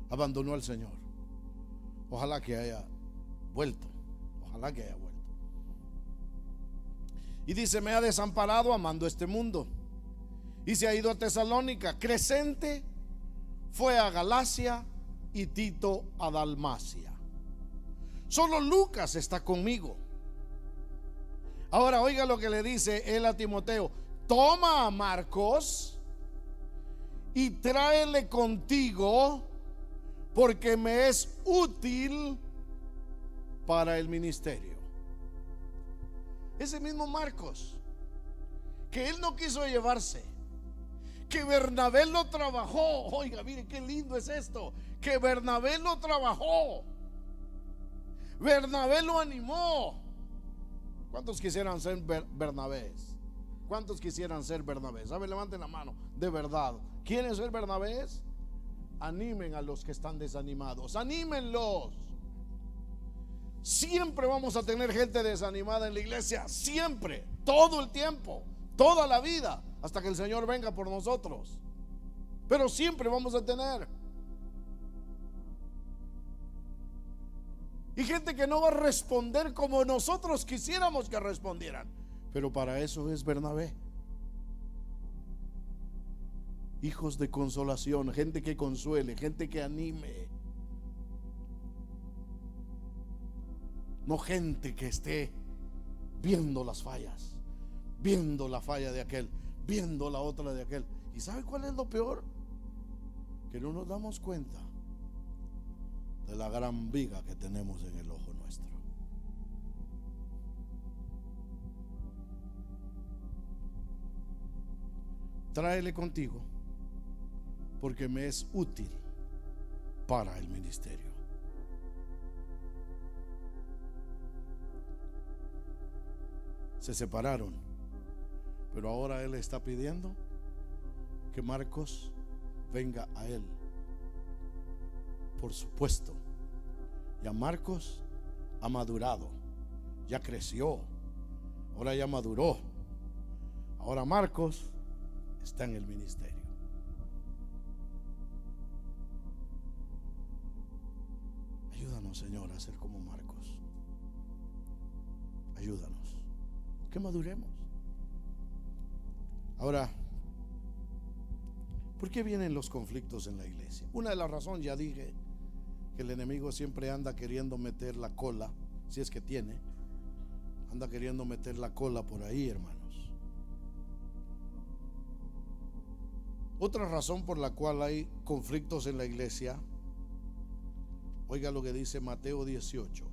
abandonó al Señor. Ojalá que haya vuelto. Y dice: me ha desamparado amando este mundo y se ha ido a Tesalónica. Crescente fue a Galacia y Tito a Dalmacia. Solo Lucas está conmigo. Ahora oiga lo que le dice él a Timoteo: toma a Marcos y tráele contigo, porque me es útil para el ministerio. Ese mismo Marcos que él no quiso llevarse, que Bernabé lo trabajó. Oiga, mire qué lindo es esto, que Bernabé lo trabajó, Bernabé lo animó. ¿Cuántos quisieran ser Bernabés? ¿Cuántos quisieran ser Bernabés? A ver, levanten la mano, de verdad. ¿Quieren ser Bernabés? Animen a los que están desanimados, anímenlos. Siempre vamos a tener gente desanimada en la iglesia, siempre, todo el tiempo, toda la vida, hasta que el Señor venga por nosotros. Pero siempre vamos a tener. Y gente que no va a responder como nosotros quisiéramos que respondieran. Pero para eso es Bernabé. Hijos de consolación, gente que consuele, gente que anime. No gente que esté viendo las fallas, viendo la falla de aquel, viendo la otra de aquel. ¿Y sabe cuál es lo peor? Que no nos damos cuenta de la gran viga que tenemos en el ojo nuestro. Tráele contigo, porque me es útil para el ministerio. Se separaron, pero ahora él está pidiendo que Marcos venga a él. Por supuesto, ya Marcos ha madurado, ya creció, ahora ya maduró. Ahora Marcos está en el ministerio. Ayúdanos, Señor, a ser como Marcos. Ayúdanos, que maduremos. Ahora, ¿por qué vienen los conflictos en la iglesia? Una de las razones, ya dije, que el enemigo siempre anda queriendo meter la cola, si es que tiene, anda queriendo meter la cola por ahí, hermanos. Otra razón por la cual hay conflictos en la iglesia, oiga lo que dice Mateo 18.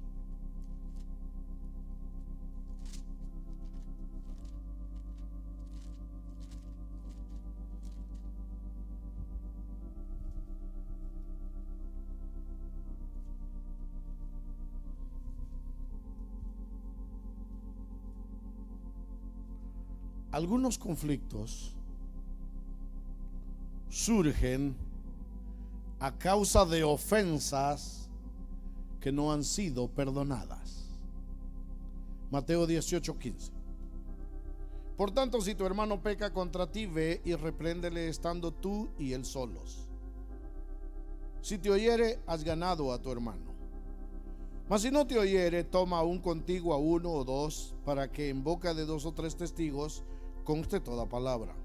Algunos conflictos surgen a causa de ofensas que no han sido perdonadas. Mateo 18:15. Por tanto, si tu hermano peca contra ti, ve y repréndele estando tú y él solos. Si te oyere, has ganado a tu hermano. Mas si no te oyere, toma aún contigo a uno o dos, para que en boca de 2 o 3 testigos conste toda palabra.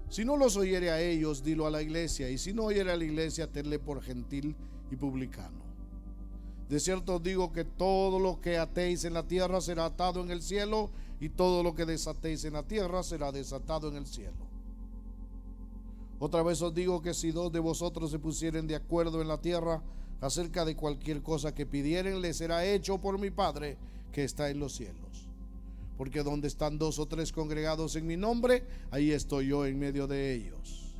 Si no los oyere a ellos, dilo a la iglesia, y si no oyere a la iglesia, tenle por gentil y publicano. De cierto os digo que todo lo que atéis en la tierra será atado en el cielo, y todo lo que desatéis en la tierra será desatado en el cielo. Otra vez os digo que si 2 de vosotros se pusieren de acuerdo en la tierra acerca de cualquier cosa que pidieren, les será hecho por mi Padre que está en los cielos. Porque donde están 2 o 3 congregados en mi nombre, ahí estoy yo en medio de ellos.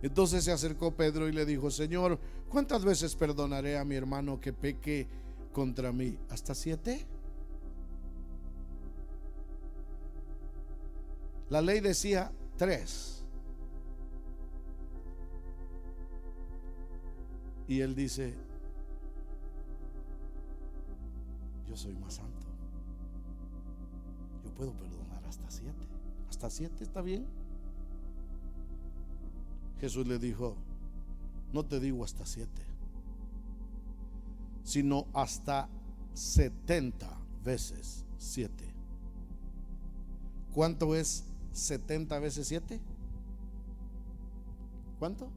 Entonces se acercó Pedro y le dijo: Señor, ¿cuántas veces perdonaré a mi hermano que peque contra mí? ¿Hasta 7? La ley decía 3. Y él dice: yo soy más santo, yo puedo perdonar hasta 7. ¿Hasta 7 está bien? Jesús le dijo: no te digo hasta 7, sino hasta 70 veces 7. ¿Cuánto es 70 veces 7? ¿Cuánto?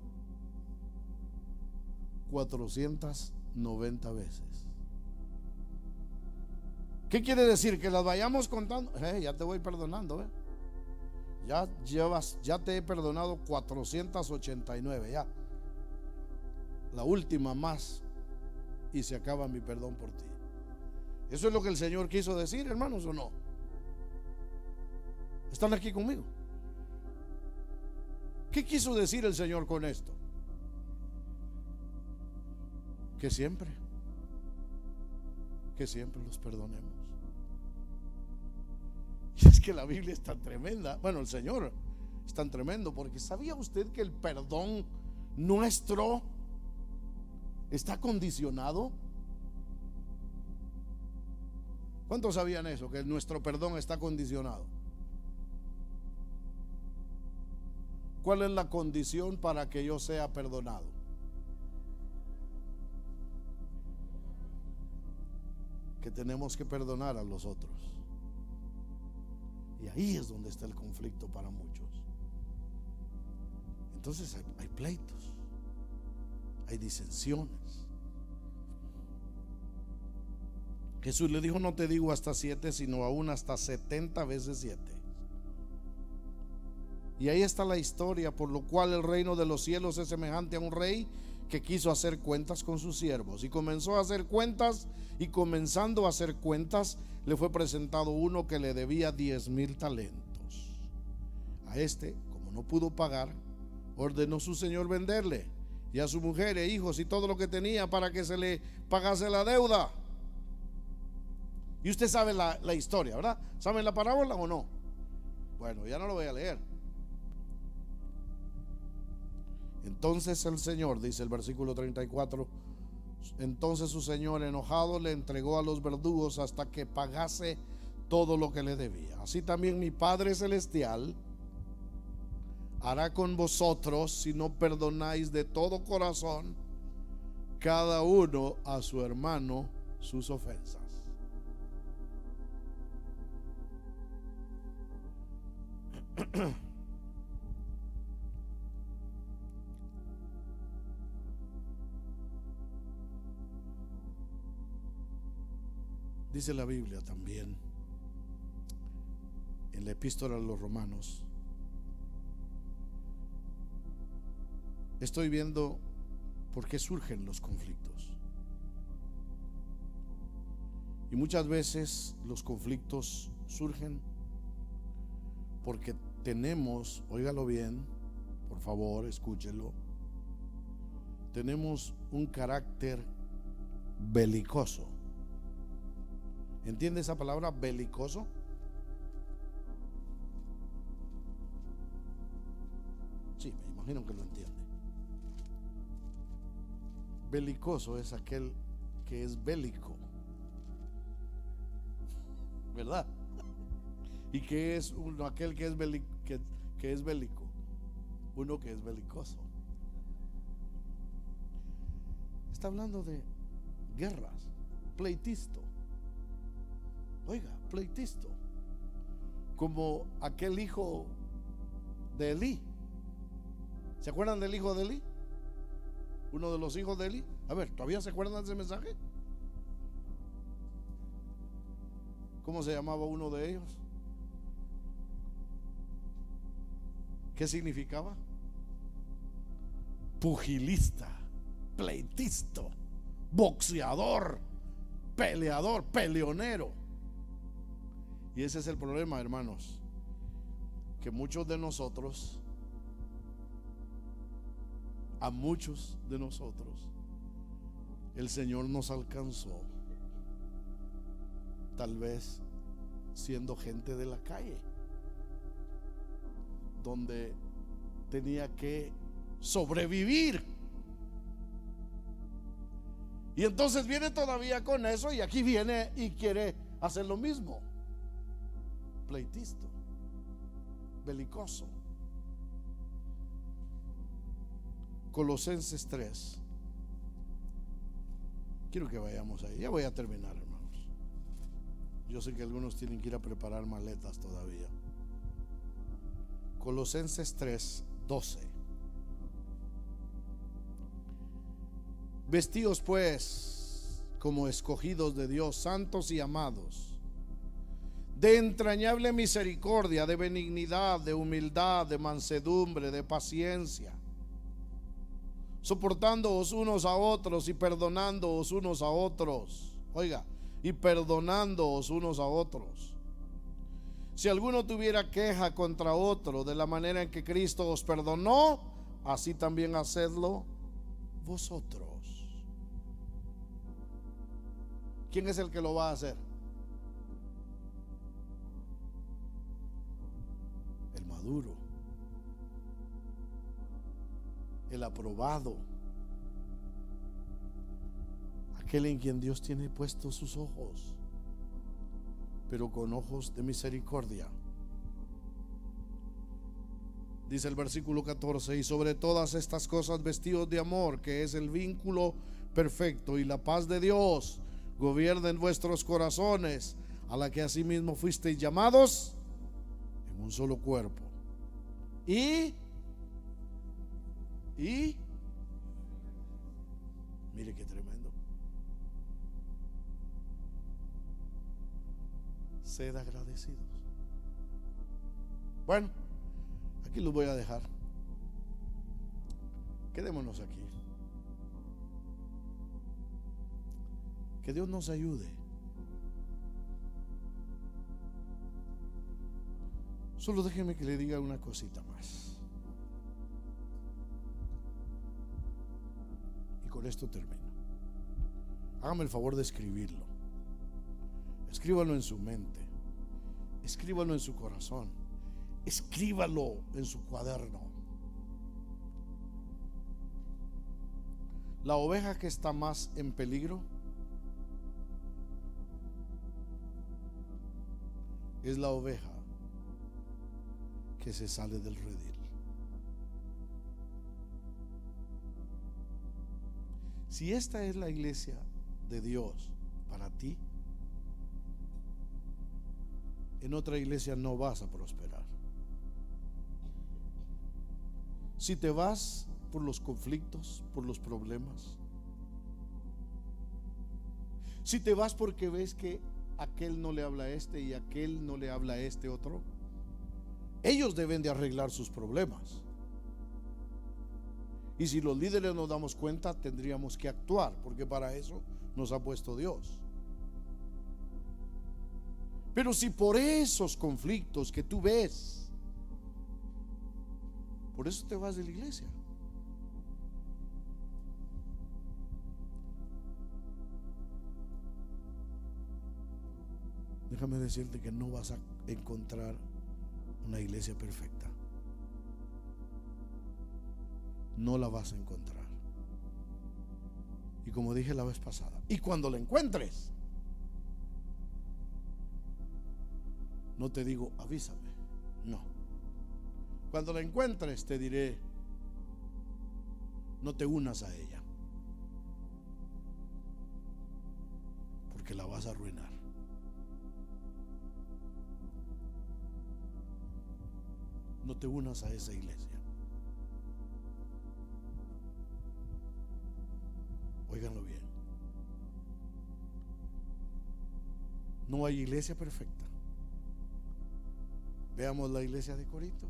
490 veces. ¿Qué quiere decir? Que las vayamos contando. Ya te voy perdonando, ya te he perdonado 489, ya. La última más y se acaba mi perdón por ti. Eso es lo que el Señor quiso decir, hermanos, ¿o no? ¿Están aquí conmigo? ¿Qué quiso decir el Señor con esto? Que siempre los perdonemos. Y es que la Biblia es tan tremenda. Bueno, el Señor es tan tremendo, porque ¿sabía usted que el perdón nuestro está condicionado. ¿Cuántos sabían eso? Que nuestro perdón está condicionado. ¿Cuál es la condición para que yo sea perdonado? Que tenemos que perdonar a los otros. Y ahí es donde está el conflicto para muchos. Entonces hay pleitos, hay disensiones. Jesús le dijo: no te digo hasta 7, sino aún hasta 70 veces 7. Y ahí está la historia, por lo cual el reino de los cielos es semejante a un rey que quiso hacer cuentas con sus siervos. Y comenzó a hacer cuentas, y comenzando a hacer cuentas, le fue presentado uno que le debía 10,000 talentos. A este, como no pudo pagar, ordenó su señor venderle, y a su mujer e hijos y todo lo que tenía, para que se le pagase la deuda. Y usted sabe la historia, ¿verdad? ¿Saben la parábola o no? Bueno, ya no lo voy a leer. Entonces el Señor, dice el versículo 34, entonces su señor, enojado, le entregó a los verdugos hasta que pagase todo lo que le debía. Así también mi Padre Celestial hará con vosotros si no perdonáis de todo corazón cada uno a su hermano sus ofensas. Dice la Biblia también en la epístola a los Romanos. Estoy viendo por qué surgen los conflictos. Y muchas veces los conflictos surgen porque tenemos, óigalo bien, por favor, escúchelo, tenemos un carácter belicoso. ¿Entiende esa palabra, belicoso? Sí, me imagino que lo entiende. Belicoso es aquel que es bélico, ¿verdad? ¿Y qué es uno, aquel que es bélico? Uno que es belicoso. Está hablando de guerras, pleitisto. Oiga, pleitisto. Como aquel hijo de Elí. ¿Se acuerdan del hijo de Elí? Uno de los hijos de Elí. A ver, ¿todavía se acuerdan de ese mensaje? ¿Cómo se llamaba uno de ellos? ¿Qué significaba? Pugilista, pleitisto, boxeador, peleador, peleonero. Y ese es el problema, hermanos, que muchos de nosotros, a muchos de nosotros, el Señor nos alcanzó, tal vez siendo gente de la calle, donde tenía que sobrevivir. Y entonces viene todavía con eso, y aquí viene y quiere hacer lo mismo. Pleitisto, belicoso. Colosenses 3. Quiero que vayamos ahí. Ya voy a terminar, hermanos. Yo sé que algunos tienen que ir a preparar maletas todavía. Colosenses 3, 12. Vestíos pues como escogidos de Dios, santos y amados, de entrañable misericordia, de benignidad, de humildad, de mansedumbre, de paciencia, soportándoos unos a otros y perdonándoos unos a otros. Oiga, y perdonándoos unos a otros. Si alguno tuviera queja contra otro, de la manera en que Cristo os perdonó, así también hacedlo vosotros. ¿Quién es el que lo va a hacer? El maduro, el aprobado, aquel en quien Dios tiene puestos sus ojos, pero con ojos de misericordia. Dice el versículo 14: y sobre todas estas cosas vestidos de amor, que es el vínculo perfecto, y la paz de Dios gobierna en vuestros corazones, a la que asimismo fuisteis llamados en un solo cuerpo. Y mire qué tremendo. Sed agradecidos. Bueno, aquí los voy a dejar. Quedémonos aquí. Que Dios nos ayude. Solo déjeme que le diga una cosita más. Y con esto termino. Hágame el favor de escribirlo. Escríbalo en su mente. Escríbalo en su corazón. Escríbalo en su cuaderno. La oveja que está más en peligro es la oveja que se sale del redil. Si esta es la iglesia de Dios para ti, en otra iglesia no vas a prosperar. Si te vas por los conflictos, por los problemas, si te vas porque ves que aquel no le habla a este y aquel no le habla a este otro, ellos deben de arreglar sus problemas. Y si los líderes nos damos cuenta, tendríamos que actuar, porque para eso nos ha puesto Dios. Pero si por esos conflictos que tú ves, por eso te vas de la iglesia, déjame decirte que no vas a encontrar una iglesia perfecta. No la vas a encontrar. Y como dije la vez pasada, y cuando la encuentres, no te digo avísame, no. Cuando la encuentres te diré, no te unas a ella, porque la vas a arruinar. No te unas a esa iglesia. Óiganlo bien. No hay iglesia perfecta. Veamos la iglesia de Corinto.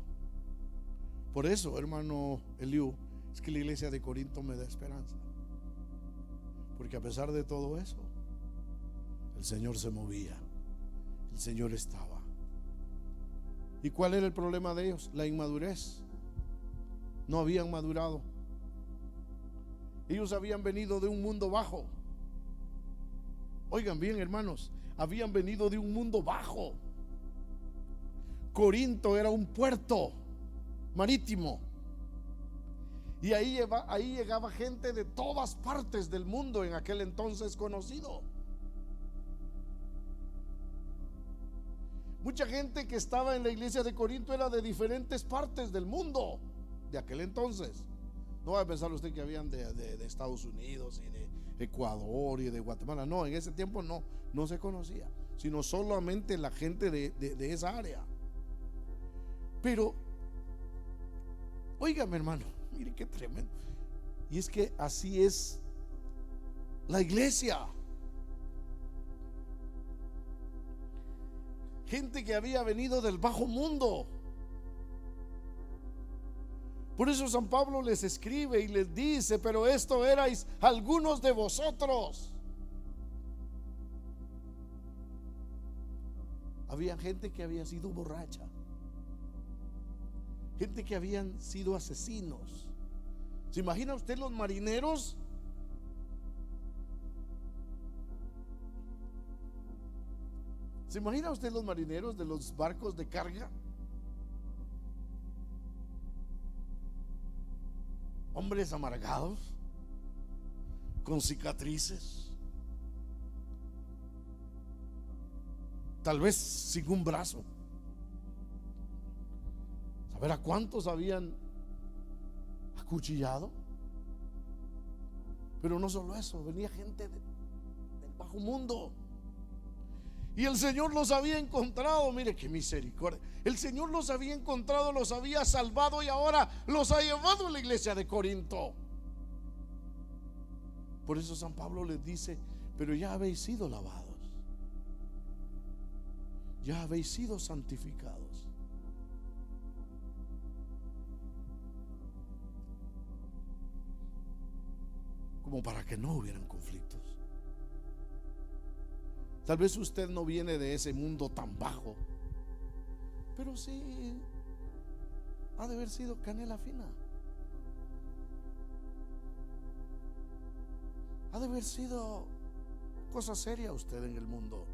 Por eso, hermano Eliú, es que la iglesia de Corinto me da esperanza. Porque a pesar de todo eso, el Señor se movía, el Señor estaba. ¿Y cuál era el problema de ellos? La inmadurez. No habían madurado. Ellos habían venido de un mundo bajo. Oigan bien, hermanos, habían venido de un mundo bajo. Corinto era un puerto marítimo. Y ahí llegaba gente de todas partes del mundo en aquel entonces conocido. Mucha gente que estaba en la iglesia de Corinto era de diferentes partes del mundo de aquel entonces. No va a pensar usted que habían de Estados Unidos y de Ecuador y de Guatemala. No, en ese tiempo no se conocía, sino solamente la gente de esa área. Pero, óigame, hermano, mire qué tremendo. Y es que así es la iglesia. Gente que había venido del bajo mundo. Por eso San Pablo les escribe y les dice: pero esto erais algunos de vosotros. Había gente que había sido borracha, gente que habían sido asesinos. ¿Se imagina usted los marineros? ¿Se imagina usted los marineros de los barcos de carga? hombres amargados, con cicatrices, tal vez sin un brazo. ¿Saber a cuántos habían acuchillado? Pero no solo eso, venía gente del bajo mundo. Y el Señor los había encontrado. Mire qué misericordia. El Señor los había encontrado, los había salvado y ahora los ha llevado a la iglesia de Corinto. Por eso San Pablo les dice: pero ya habéis sido lavados, ya habéis sido santificados. Como para que no hubieran conflictos. Tal vez usted no viene de ese mundo tan bajo, pero sí ha de haber sido canela fina. Ha de haber sido cosa seria usted en el mundo.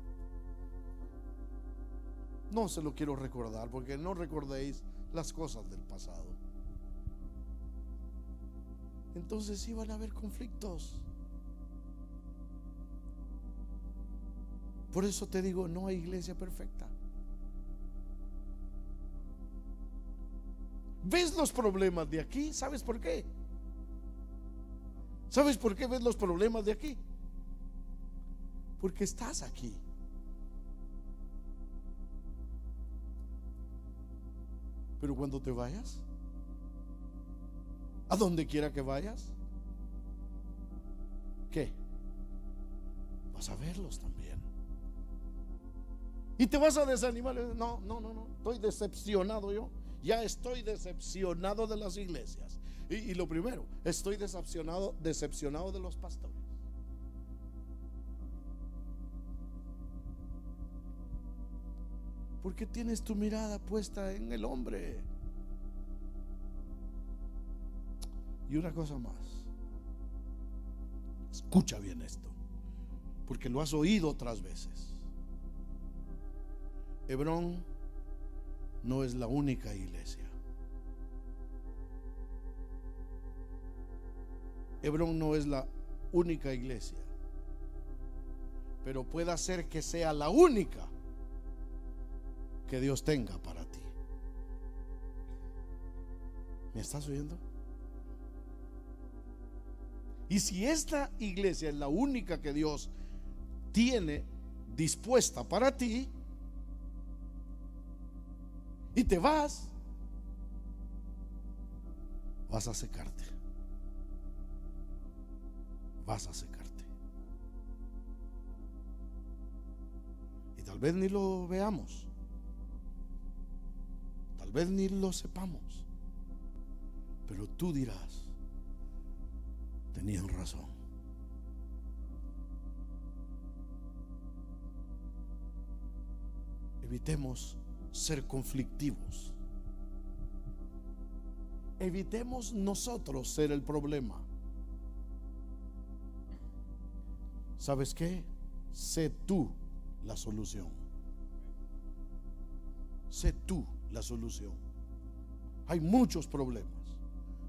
No se lo quiero recordar, porque no recordéis las cosas del pasado. Entonces iban a haber conflictos. Por eso te digo, no hay iglesia perfecta. ¿Ves los problemas de aquí? ¿Sabes por qué? ¿Sabes por qué ves los problemas de aquí? Porque estás aquí. Pero cuando te vayas, a donde quiera que vayas, ¿qué? Vas a verlos también. Y te vas a desanimar. No, estoy decepcionado yo. Ya estoy decepcionado de las iglesias. Y lo primero, estoy decepcionado de los pastores. ¿Por qué tienes tu mirada puesta en el hombre? Y una cosa más, escucha bien esto, porque lo has oído otras veces. Hebrón no es la única iglesia. Hebrón no es la única iglesia, pero puede ser que sea la única que Dios tenga para ti. ¿Me estás oyendo? Y si esta iglesia es la única que Dios tiene dispuesta para ti, y te vas a secarte. Vas a secarte. Y tal vez ni lo veamos, tal vez ni lo sepamos, pero tú dirás: tenían razón. Evitemos ser conflictivos. Evitemos nosotros ser el problema. ¿Sabes qué? Sé tú la solución. Sé tú la solución. Hay muchos problemas.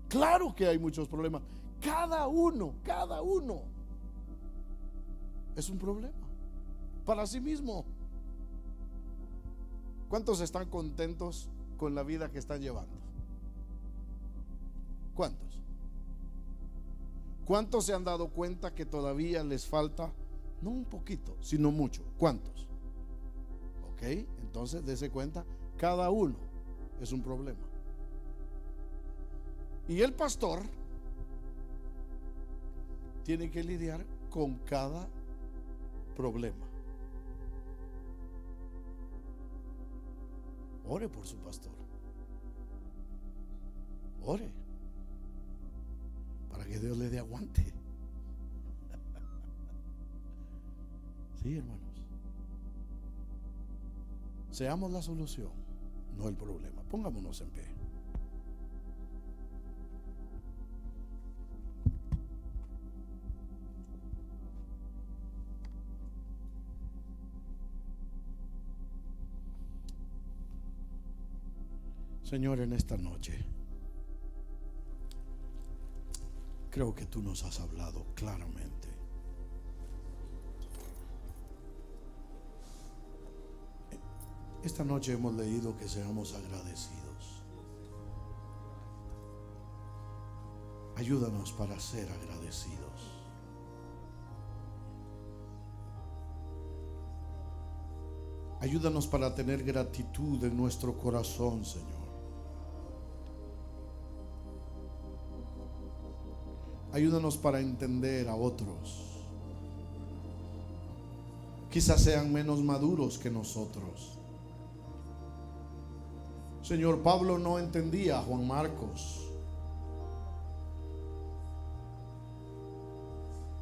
Claro que hay muchos problemas. Cada uno es un problema para sí mismo. ¿Cuántos están contentos con la vida que están llevando? ¿Cuántos? ¿Cuántos se han dado cuenta que todavía les falta, no un poquito, sino mucho? ¿Cuántos? Ok, entonces dése cuenta, cada uno es un problema. Y el pastor tiene que lidiar con cada problema. Ore por su pastor. Ore para que Dios le dé aguante. Sí, hermanos. Seamos la solución, no el problema. Pongámonos en pie. Señor, en esta noche Creo que tú nos has hablado claramente. Esta noche hemos leído que seamos agradecidos. Ayúdanos para ser agradecidos. Ayúdanos para tener gratitud en nuestro corazón, Señor. Ayúdanos para entender a otros. Quizás sean menos maduros que nosotros. Señor, Pablo no entendía a Juan Marcos.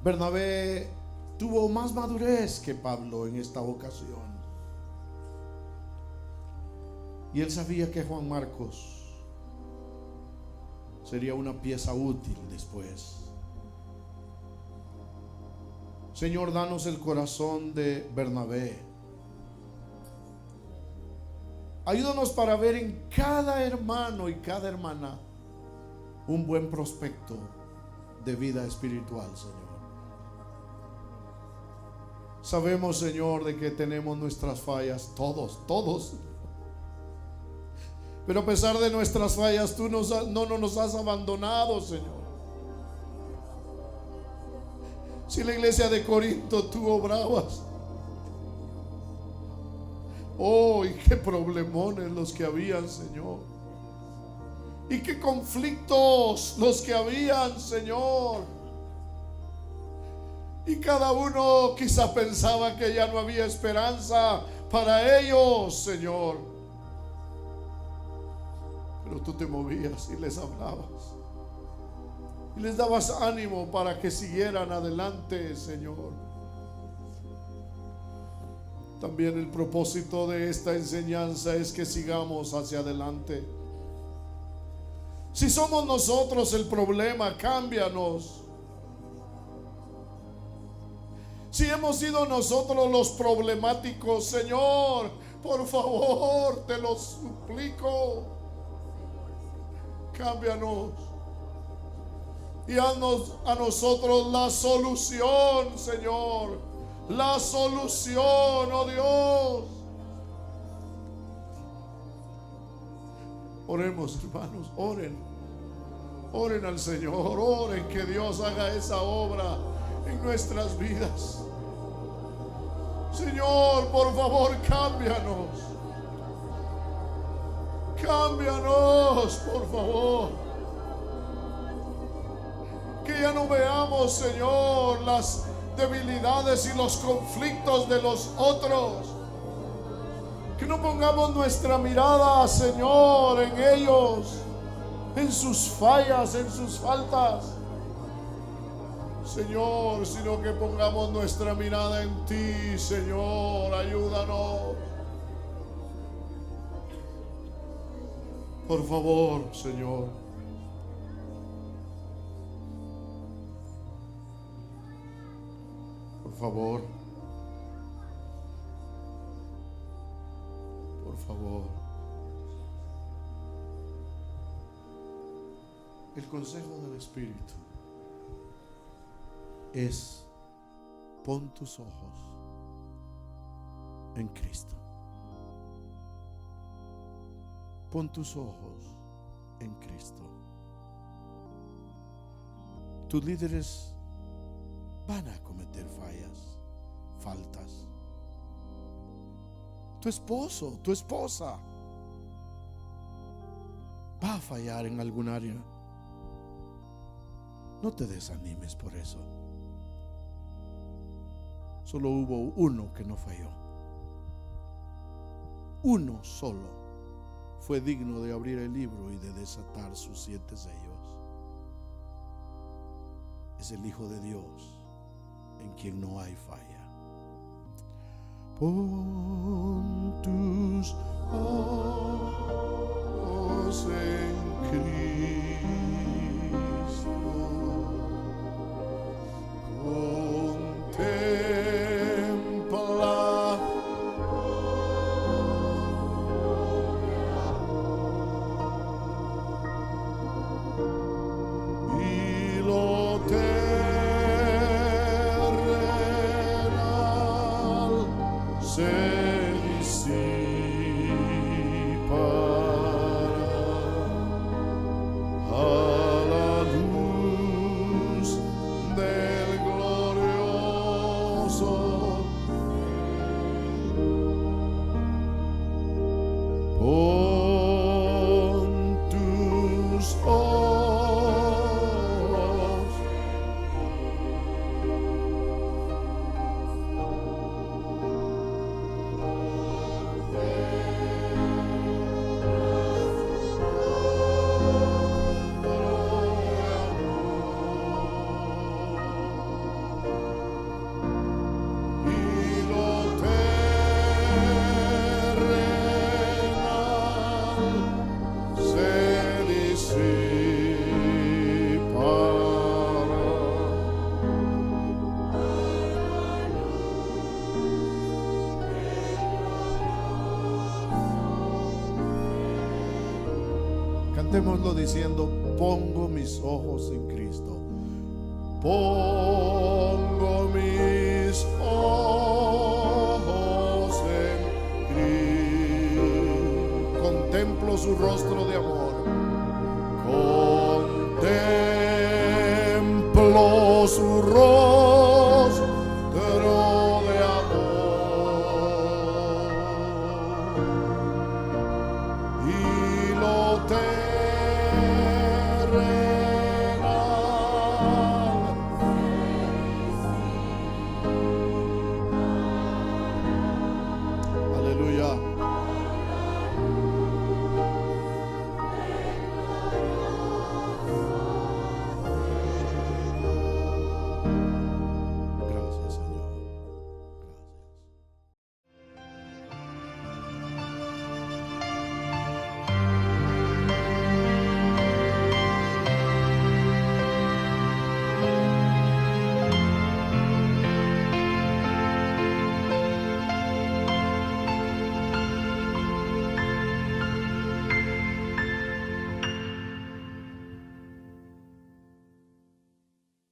Bernabé tuvo más madurez que Pablo en esta ocasión. Y él sabía que Juan Marcos sería una pieza útil después. Señor, danos el corazón de Bernabé. Ayúdanos para ver en cada hermano y cada hermana un buen prospecto de vida espiritual, Señor. Sabemos, Señor, de que tenemos nuestras fallas, todos. Pero a pesar de nuestras fallas, tú no nos has abandonado, Señor. Si la iglesia de Corinto tú obrabas, oh, y qué problemones los que habían, Señor. Y qué conflictos los que habían, Señor. Y cada uno quizá pensaba que ya no había esperanza para ellos, Señor. Pero tú te movías y les hablabas y les dabas ánimo para que siguieran adelante, Señor. También el propósito de esta enseñanza es que sigamos hacia adelante. Si somos nosotros el problema, cámbianos. Si hemos sido nosotros los problemáticos, Señor, por favor, te lo suplico. Cámbianos y haznos a nosotros la solución, Señor. La solución, oh Dios. Oremos, hermanos, oren al Señor, oren que Dios haga esa obra en nuestras vidas. Señor, por favor, cámbianos. Cámbianos, por favor. Que ya no veamos, Señor, las debilidades y los conflictos de los otros. Que no pongamos nuestra mirada, Señor, en ellos, en sus fallas, en sus faltas, Señor, sino que pongamos nuestra mirada en ti, Señor. Ayúdanos. Por favor, Señor. Por favor. Por favor. El consejo del Espíritu es: pon tus ojos en Cristo. Pon tus ojos en Cristo. Tus líderes van a cometer faltas. Tu esposo, tu esposa va a fallar en algún área. No te desanimes por eso. Solo hubo uno que no falló. Uno solo fue digno de abrir el libro y de desatar sus 7 sellos. Es el Hijo de Dios, en quien no hay falla. Pon tus ojos en Cristo. Contempla y lo tus ojos. Cantémoslo diciendo: pongo mis ojos en Cristo. Pongo mis ojos en Cristo. Contemplo su rostro de amor. Contemplo su rostro